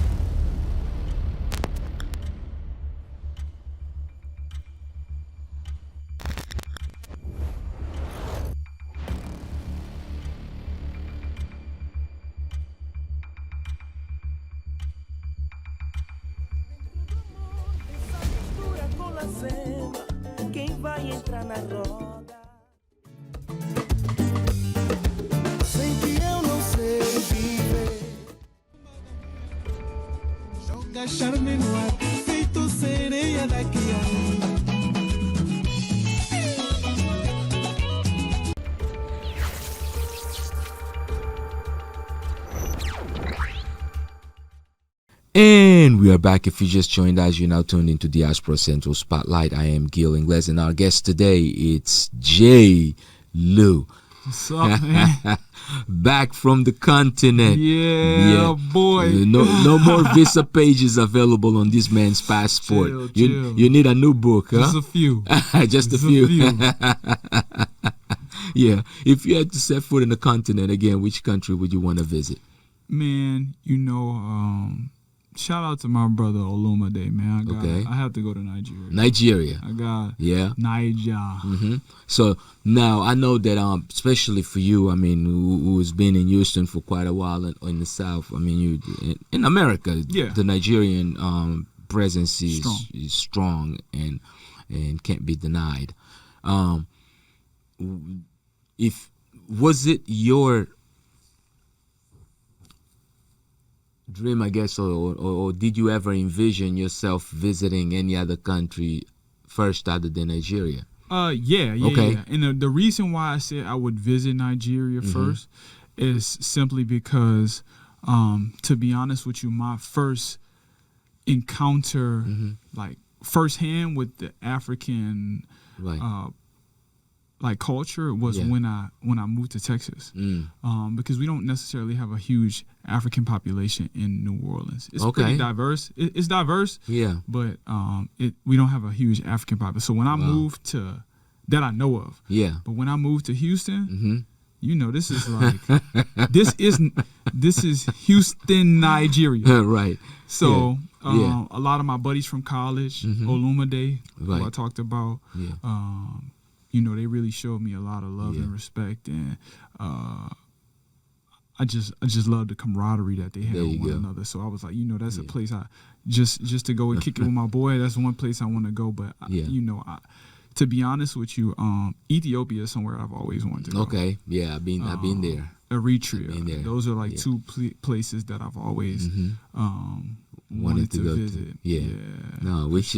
G: Quem vai entrar na roda? Sei que eu não sei viver. Joga charme no ar, feito sereia daqui a
A: And we are back. If you just joined us, you're now tuned into Diaspora Central Spotlight. I am Gil Ingles, and our guest today, it's J. Lou.
B: What's up, man?
A: Back from the continent.
B: Yeah, boy.
A: No more visa pages available on this man's passport.
B: Chill.
A: You need a new book, huh?
B: Just a few.
A: Just a few. Yeah. If you had to set foot in the continent again, which country would you want to visit?
B: Man, shout out to my brother Olumide, man. I have to go to Nigeria. I got Niger.
A: So now I know that especially for you, I mean, who's been in Houston for quite a while in the South. I mean, you in America, the Nigerian presence is strong and can't be denied. Was it your dream, I guess, or did you ever envision yourself visiting any other country first other than Nigeria?
B: Yeah. And the reason why I said I would visit Nigeria first is simply because, to be honest with you, my first encounter, like firsthand with the African, like culture was when I moved to Texas, because we don't necessarily have a huge African population in New Orleans. It's pretty diverse. It's diverse, but we don't have a huge African population. So when I moved to that I know of, but when I moved to Houston, you know, this is like this is Houston, Nigeria.
A: Right.
B: So
A: Yeah.
B: a lot of my buddies from college,
A: Mhm.
B: Olumide,
A: Right.
B: who I talked about,
A: Yeah.
B: you know, they really showed me a lot of love
A: Yeah.
B: and respect, and I just love the camaraderie that they had
A: There
B: with
A: you
B: one
A: go.
B: another. So I was like, you know, that's a
A: Yeah.
B: place I just to go and kick it with my boy. That's one place I want to go. But
A: Yeah.
B: you know, to be honest with you, Ethiopia is somewhere I've always wanted to go.
A: Okay. Yeah, I've been there.
B: Eritrea.
A: I've been there.
B: Those are like
A: Yeah.
B: two places that I've always
A: Wanted to go to.
B: visit.
A: Yeah. No, which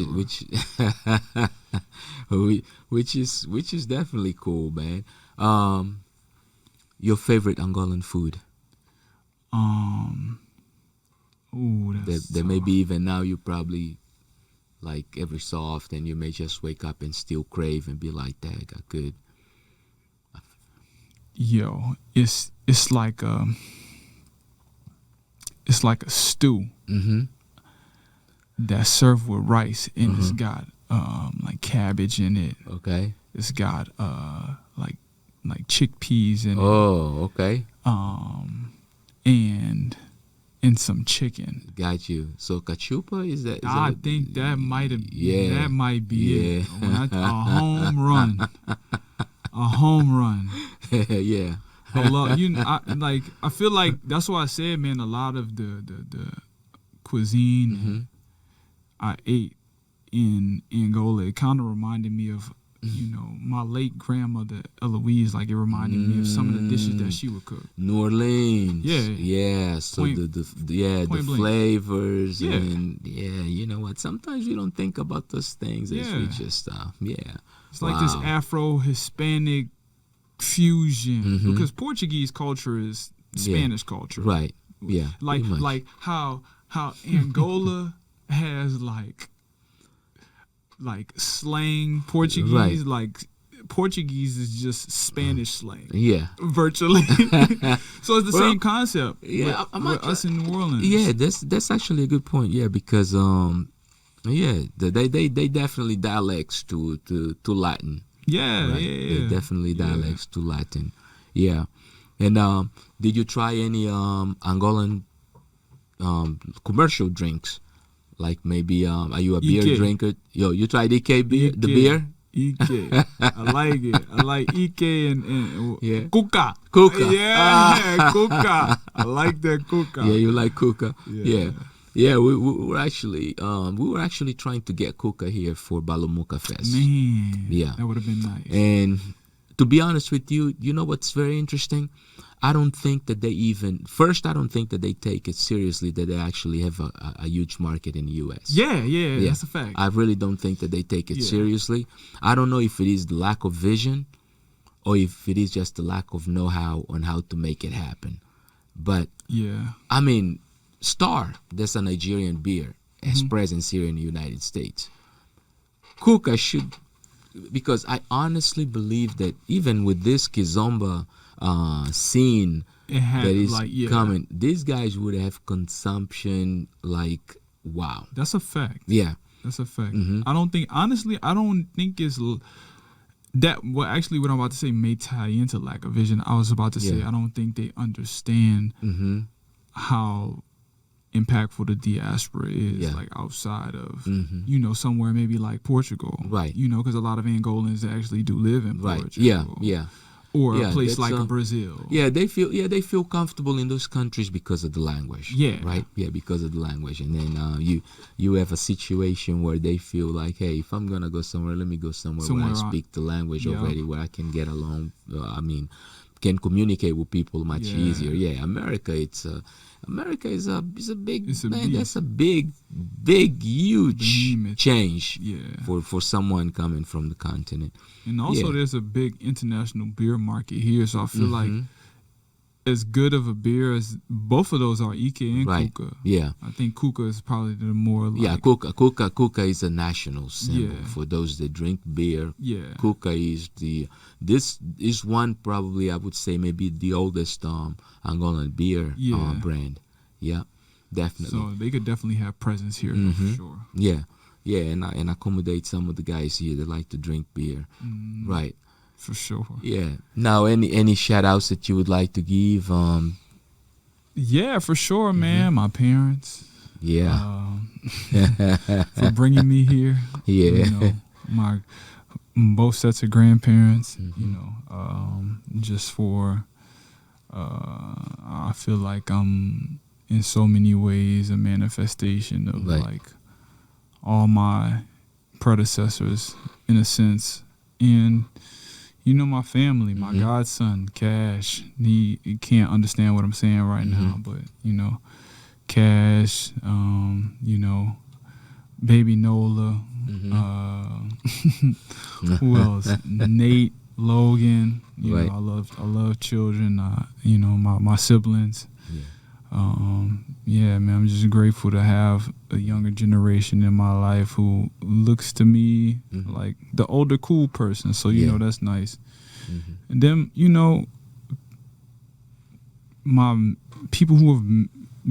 A: is definitely cool, man. Your favorite Angolan food?
B: Ooh, that's
A: That maybe even now you probably like every so often you may just wake up and still crave and be like, "Dang, I could."
B: Yo, it's like a stew
A: Mm-hmm.
B: that's served with rice, and it's got like cabbage in it.
A: Okay.
B: It's got like chickpeas in it,
A: Oh, okay.
B: and some chicken.
A: Got you. So cachupa is that?
B: I think that might have.
A: Yeah.
B: That might be
A: Yeah.
B: it. A home run. A home run.
A: Yeah.
B: I love you. I feel like that's why I said, man. A lot of the cuisine I ate in Angola, it kind of reminded me of, you know, my late grandmother Eloise. Like, it reminded me of some of the dishes that she would cook.
A: NewOrleans.
B: Yeah.
A: Yeah. So
B: Point-
A: the
B: point blank.
A: flavors
B: Yeah.
A: and you know what? Sometimes we don't think about those things as we
B: Yeah.
A: just
B: It's like this Afro-Hispanic fusion, because Portuguese culture is Spanish culture.
A: Right. Yeah.
B: Like
A: pretty much.
B: like how Angola has like slang Portuguese,
A: Right.
B: like Portuguese is just Spanish slang.
A: Yeah.
B: Virtually. So it's the
A: Well,
B: same concept.
A: yeah,
B: with us in New Orleans.
A: Yeah, that's actually a good point. Yeah, because they definitely dialects to Latin.
B: Yeah,
A: Right?
B: yeah.
A: They definitely dialects to Latin. Yeah. And did you try any Angolan commercial drinks? Like maybe are you a beer
B: Ike.
A: drinker? Yo, you tried Ike beer, the beer?
B: Ike. I like it. I like Ike and
A: Yeah.
B: Kuka.
A: Kuka.
B: Yeah, Kuka. I like that Kuka.
A: Yeah, you like Kuka.
B: Yeah.
A: Yeah, we were actually trying to get Kuka here for Balumuka Fest.
B: Man,
A: Yeah.
B: that would have been nice.
A: And to be honest with you, you know what's very interesting? I don't think that they take it seriously that they actually have a huge market in the U.S.
B: Yeah, that's a fact.
A: I really don't think that they take it
B: Yeah.
A: seriously. I don't know if it is the lack of vision or if it is just the lack of know-how on how to make it happen. But,
B: Yeah.
A: I mean, Star, that's a Nigerian beer, has presence here in the United States. Kuka should, because I honestly believe that even with this Kizomba scene
B: It had,
A: that is
B: like, yeah.
A: coming, these guys would have consumption like, wow.
B: That's a fact.
A: Yeah.
B: That's a fact. I don't think it's that. Well, actually, what I'm about to say may tie into lack of vision. I was about to say,
A: Yeah.
B: I don't think they understand how impactful the diaspora is,
A: Yeah.
B: like outside of, you know, somewhere maybe like Portugal.
A: Right.
B: You know, because a lot of Angolans actually do live in
A: Right.
B: Portugal.
A: Yeah.
B: Or
A: Yeah,
B: a place
A: that's,
B: like Brazil.
A: Yeah, they feel comfortable in those countries because of the language.
B: Yeah.
A: Right? Yeah, because of the language. And then you have a situation where they feel like, hey, if I'm going to go somewhere, let me go somewhere where I speak the language
B: Yeah.
A: already, where I can get along, can communicate with people much
B: Yeah.
A: easier. Yeah, America is a big
B: It's a
A: man.
B: beast.
A: That's a big, huge
B: Behemoth.
A: change
B: Yeah.
A: for someone coming from the continent.
B: And also,
A: Yeah.
B: there's a big international beer market here, so I feel like as good of a beer as both of those are, Ike and
A: Right.
B: Kuka.
A: Yeah.
B: I think Kuka is probably the more like,
A: Yeah, Kuka is a national symbol
B: Yeah.
A: for those that drink beer.
B: Yeah.
A: Kuka is this is one, probably I would say maybe the oldest Angolan beer
B: Yeah.
A: brand. Yeah, definitely.
B: So they could definitely have presence here for sure.
A: Yeah, and accommodate some of the guys here that like to drink beer. Right.
B: For sure.
A: Yeah. Now, any shout outs that you would like to give?
B: Yeah, for sure, man. My parents.
A: Yeah.
B: For bringing me here.
A: Yeah.
B: You know, my both sets of grandparents. You know, just for. I feel like I'm in so many ways a manifestation of like all my predecessors, in a sense, and. You know, my family, my godson, Cash, he can't understand what I'm saying right now, but, you know, Cash, you know, baby Nola, who else? Nate, Logan, you know, I love children, you know, my siblings. Yeah, man, I'm just grateful to have a younger generation in my life who looks to me like the older cool person. So, you know, that's nice. And then, you know, my people who have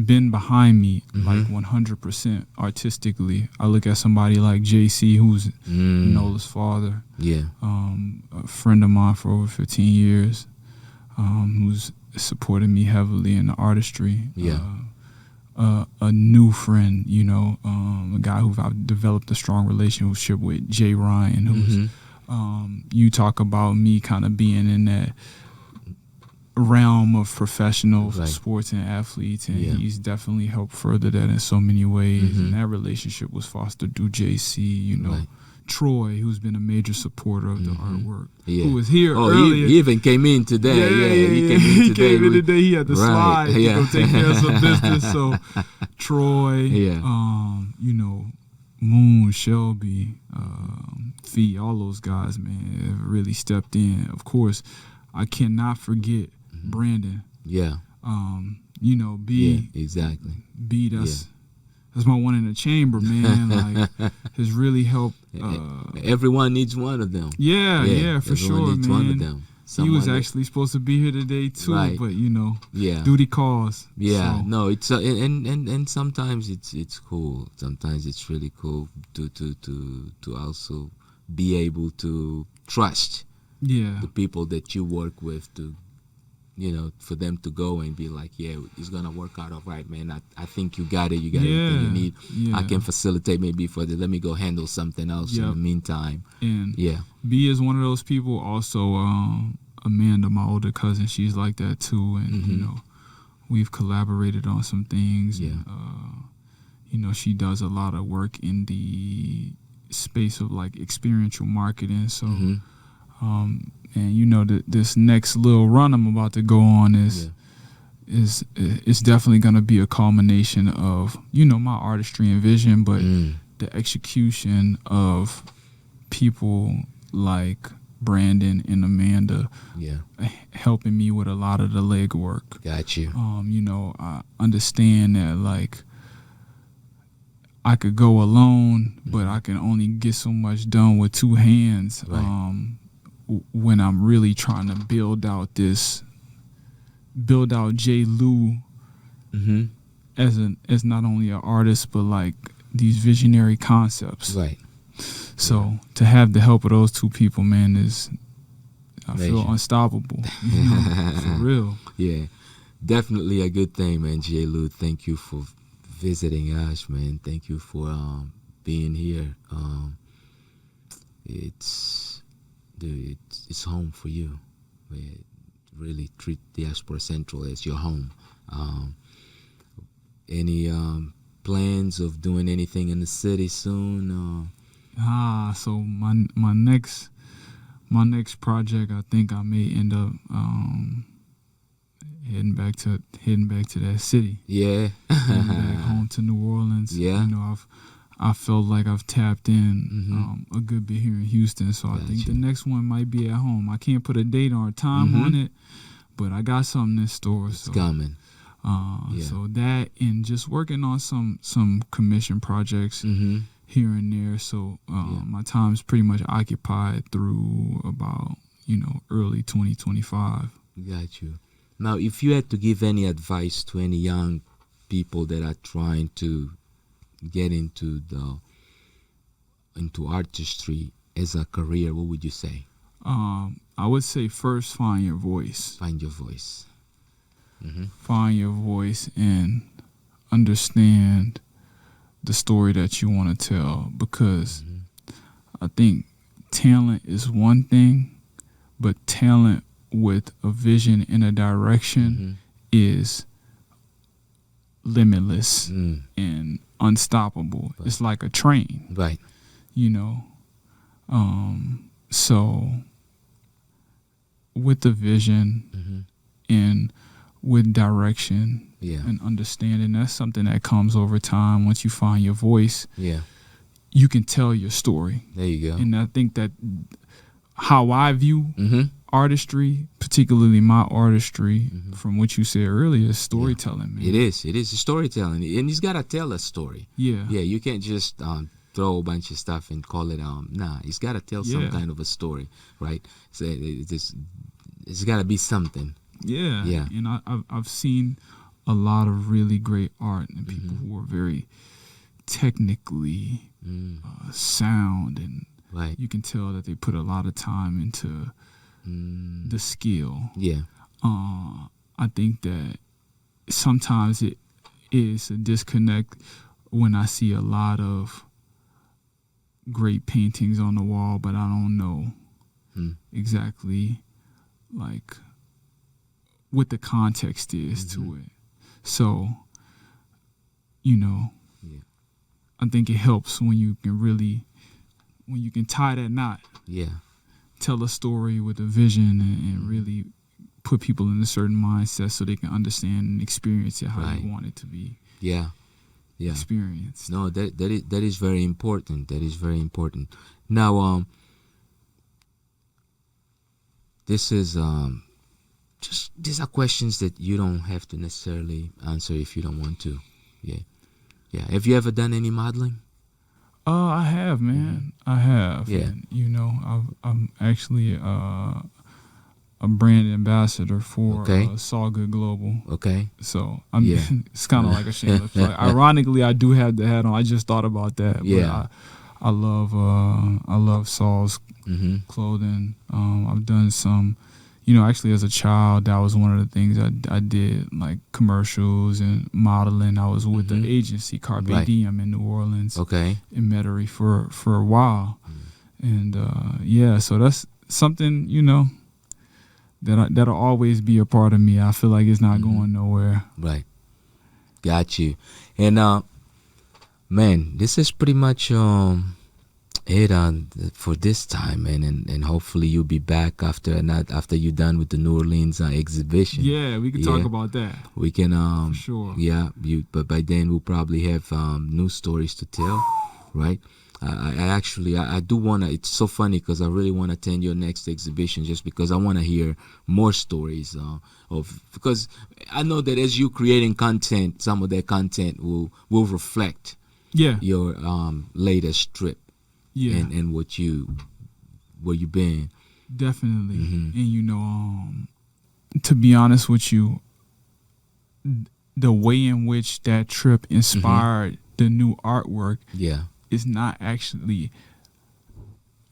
B: been behind me, like 100% artistically. I look at somebody like JC, who's Nola's father. Yeah. A friend of mine for over 15 years, who's supported me heavily in the artistry. Yeah. A new friend, you know, a guy who I've developed a strong relationship with, Jay Ryan, who's, you talk about me kind of being in that realm of professional sports and athletes, and he's definitely helped further that in so many ways. And that relationship was fostered through JC, you know. Troy, who's been a major supporter of the artwork, who was here earlier.
A: He even came in today.
B: He came in today. He had to slide to go take care of some business. So Troy, you know, Moon, Shelby, Fee, all those guys, man, have really stepped in. Of course, I cannot forget Brandon. Yeah. You know, B. Yeah, exactly. B, that's my one in the chamber, man. Like, has really helped.
A: Everyone needs one of them.
B: Yeah, for sure,
A: needs
B: man.
A: One of them.
B: He was actually supposed to be here today too, but you know, duty calls.
A: Yeah, so. No, it's and sometimes it's cool. Sometimes it's really cool to also be able to trust the people that you work with, to, you know, for them to go and be like, yeah, it's gonna work out all right, man. I think you got it. You got everything you need. I can facilitate maybe for let me go handle something else in the meantime. And
B: B is one of those people. Also, Amanda, my older cousin, she's like that too. And you know, we've collaborated on some things. Yeah. And, you know, she does a lot of work in the space of like experiential marketing. So. And you know, this next little run I'm about to go on is definitely going to be a culmination of, you know, my artistry and vision, but the execution of people like Brandon and Amanda helping me with a lot of the legwork.
A: Got you.
B: You know, I understand that, like, I could go alone, but I can only get so much done with two hands. When I'm really trying to build out J. Lou as not only an artist, but like these visionary concepts. Right. So to have the help of those two people, man, I feel unstoppable. You know, for real.
A: Yeah, definitely a good thing, man. J. Lou, thank you for visiting us, man. Thank you for being here. It's home for you. We really treat Diaspora Central as your home. Any plans of doing anything in the city soon?
B: So my next project, I think I may end up heading back to that city. Yeah. Heading back home to New Orleans. Yeah. You know, I felt like I've tapped in a good bit here in Houston, so I think the next one might be at home. I can't put a date or a time on it, but I got something in store.
A: It's coming.
B: So that, and just working on some commission projects here and there. So my time's pretty much occupied through about, you know, early 2025.
A: Got you. Now, if you had to give any advice to any young people that are trying to get into artistry as a career, what would you say?
B: I would say first find your voice.
A: Find your voice.
B: Find your voice and understand the story that you want to tell, because I think talent is one thing, but talent with a vision and a direction is limitless and unstoppable. Right. It's like a train.
A: Right.
B: You know. So with the vision and with direction and understanding, that's something that comes over time. Once you find your voice, you can tell your story.
A: There you go.
B: And I think that how I view artistry, particularly my artistry, from what you said earlier, is storytelling. Man.
A: It is storytelling, and he's got to tell a story. Yeah, you can't just throw a bunch of stuff and call it he's got to tell some kind of a story, right? So it's got to be something. Yeah.
B: And I've seen a lot of really great art and people who are very technically sound, and you can tell that they put a lot of time into the skill. Yeah. I think that sometimes it is a disconnect when I see a lot of great paintings on the wall, but I don't know exactly like what the context is to it. So, I think it helps when you can tie that knot. Yeah. Tell a story with a vision and really put people in a certain mindset so they can understand and experience it how you want it to be. Yeah. Experienced.
A: No, that is very important. That is very important. Now, this is just these are questions that you don't have to necessarily answer if you don't want to. Yeah. Have you ever done any modeling?
B: I have, man. I have. Yeah. And, I'm actually a brand ambassador for Saw Good Global. Okay. So it's kind of like a shameless plug. Ironically, I do have the hat on. I just thought about that. Yeah. But I love Saw's clothing. I've done some. Actually, as a child, that was one of the things I did, like commercials and modeling. I was with the agency Carpe Diem in New Orleans, in Metairie for a while, and so that's something that'll always be a part of me. I feel like it's not going nowhere.
A: Right, got you. And man, this is pretty much it for this time, man, and hopefully you'll be back after you're done with the New Orleans exhibition.
B: Yeah, we can talk about that.
A: We can,
B: for sure.
A: Yeah, but by then we'll probably have new stories to tell, right? I do wanna. It's so funny because I really want to attend your next exhibition just because I want to hear more stories because I know that as you creating content, some of that content will reflect your latest trip. Yeah, and where you been.
B: Definitely. And to be honest with you, the way in which that trip inspired the new artwork is not actually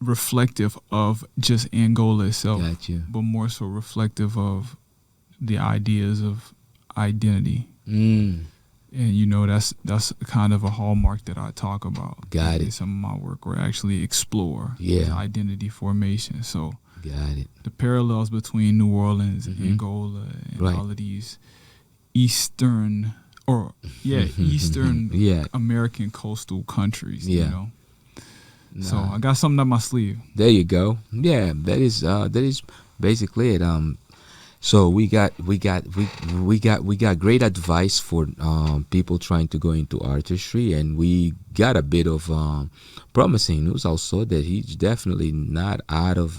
B: reflective of just Angola itself, but more so reflective of the ideas of identity. And that's kind of a hallmark that I talk about.
A: Got it.
B: Some of my work where I actually explore identity formation. So
A: got it.
B: The parallels between New Orleans and Angola and all of these Eastern American coastal countries. So I got something up my sleeve.
A: There you go. Yeah, that is basically it. So we got great advice for people trying to go into artistry, and we got a bit of promising news also that he's definitely not off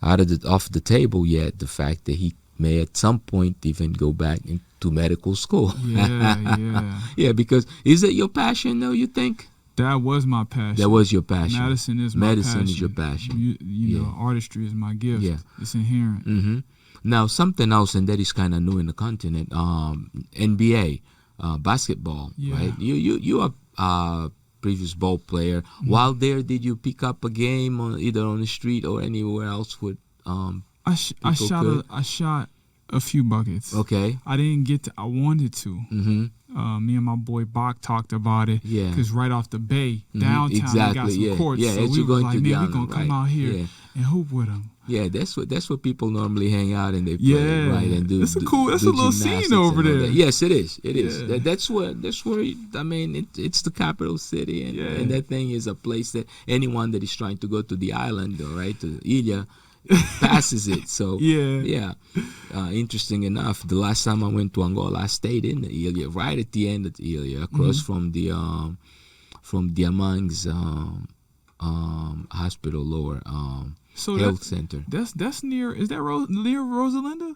A: the table yet. The fact that he may at some point even go back into medical school. Yeah. Because is it your passion though? You think?
B: That was my passion.
A: That was your passion.
B: Medicine is my passion.
A: Medicine is your passion.
B: You know, artistry is my gift. Yeah. It's inherent.
A: Now, something else, and that is kind of new in the continent, NBA, basketball, right? You are previous ball player. While there, did you pick up a game either on the street or anywhere else with
B: I shot a few buckets.
A: Okay.
B: I didn't get to. I wanted to. Me and my boy Bach talked about it.
A: Yeah.
B: Because right off the bay, downtown,
A: exactly.
B: they got some courts.
A: Yeah.
B: So
A: As
B: we
A: you're
B: were
A: going
B: like,
A: to
B: man,
A: the
B: we're going to come out here and hoop with them.
A: Yeah, that's what people normally hang out and they play,
B: Yeah.
A: right? And do.
B: That's a little
A: gymnastics
B: scene over
A: and all
B: there.
A: that. Yes, it is. It is.
B: Yeah.
A: That's where. I mean, it's the capital city, and that thing is a place that anyone that is trying to go to the island, right, to Ilha, passes it. So yeah. Interesting enough, the last time I went to Angola, I stayed in the Ilha, right at the end of the Ilha, across from the Diamang's hospital or
B: so
A: health center.
B: That's near. Is that near Rosalinda?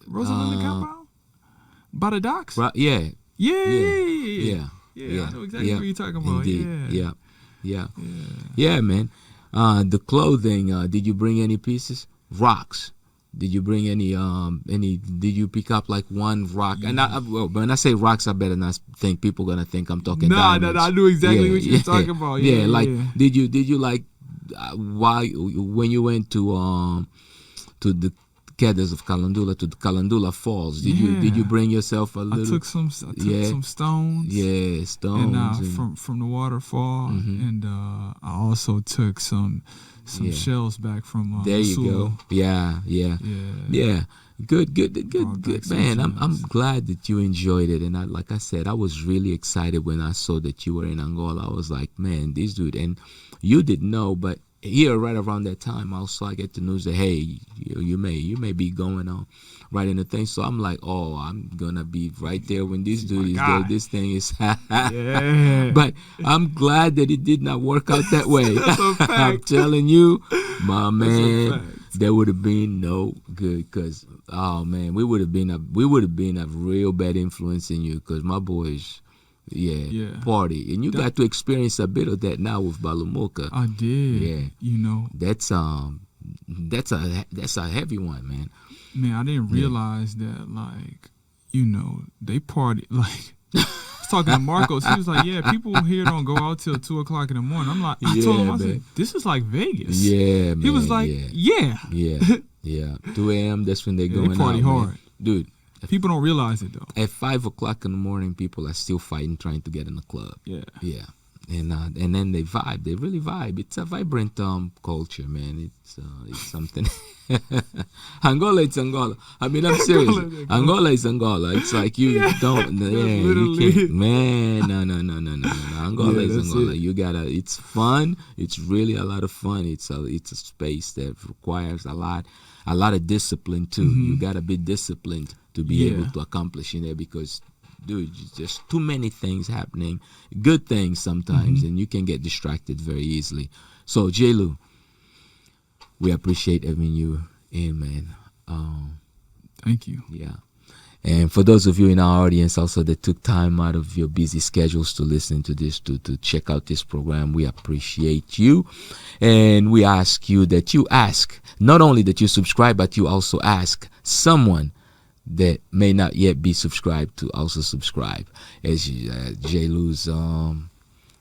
B: Rosalinda compound? By the docks?
A: Right, yeah.
B: Yeah. I know exactly what you're talking about.
A: Indeed. Yeah, man. The clothing. Did you bring any pieces? Rocks. Did you bring any? Did you pick up like one rock? And when I say rocks, I better not think people gonna think I'm talking.
B: No, I knew exactly what you're talking about.
A: Did you like when you went to the Quedas of Calandula, to the Calandula Falls? Did you bring yourself a little?
B: I took some stones.
A: Yeah, stones.
B: And from the waterfall, and I also took some shells back from.
A: There you go. Yeah. Good, man. I'm glad that you enjoyed it, and like I said, I was really excited when I saw that you were in Angola. I was like, man, this dude, and you didn't know, but here right around that time, also I get the news that hey, you may be going on right in the thing. So I'm like, oh, I'm gonna be right there when this dude is there. This thing is, but I'm glad that it did not work out that way. I'm telling you, my man, there would have been no good. Cause oh man, we would have been a real bad influence in you. Cause my boys. Party, and you got to experience a bit of that now with Balumuka.
B: I did.
A: Yeah, that's a heavy one, man.
B: Man, I didn't realize that, like, they party like. I was talking to Marcos. He was like, "Yeah, people here don't go out till 2:00 in the morning." I'm like, I told him, I said, "This is like Vegas."
A: Yeah, man.
B: He was like, "Yeah."
A: 2 a.m. That's when they're going
B: they party
A: out,
B: hard,
A: man. Dude.
B: People don't realize it though.
A: At 5:00 in the morning, people are still fighting, trying to get in the club. Yeah. And then they vibe. They really vibe. It's a vibrant culture, man. It's something. Angola, it's Angola. I mean, I'm serious. Angola is Angola. It's like you don't. You can't. Man, no. Angola is Angola. You gotta. It's fun. It's really a lot of fun. It's a space that requires a lot of discipline too. You gotta be disciplined to be able to accomplish in there because, dude, just too many things happening, good things sometimes, and you can get distracted very easily. So, J-Lu, we appreciate having you in, man.
B: Thank you.
A: Yeah. And for those of you in our audience also that took time out of your busy schedules to listen to this, to check out this program, we appreciate you. And we ask you that you ask, not only that you subscribe, but you also ask someone that may not yet be subscribed to also subscribe. As J-Lu's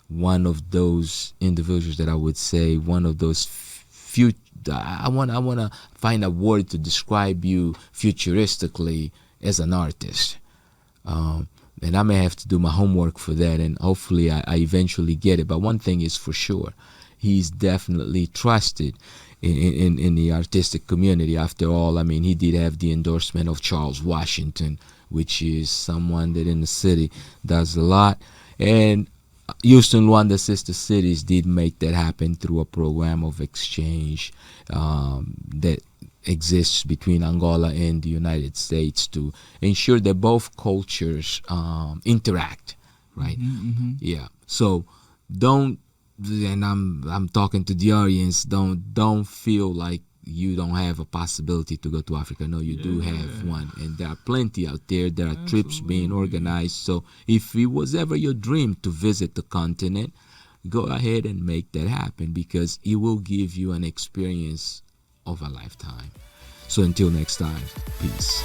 A: one of those individuals that I would say one of those few. I want to find a word to describe you futuristically as an artist, and I may have to do my homework for that, and hopefully I eventually get it. But one thing is for sure, he's definitely trusted in the artistic community. After all, I mean, he did have the endorsement of Charles Washington, which is someone that in the city does a lot. And Houston Luanda Sister Cities did make that happen through a program of exchange that exists between Angola and the United States to ensure that both cultures interact, right? Yeah. So don't. And I'm talking to the audience. Don't feel like you don't have a possibility to go to Africa. No, you do have one, and there are plenty out there. There are trips being organized. So if it was ever your dream to visit the continent, go ahead and make that happen because it will give you an experience of a lifetime. So until next time, peace.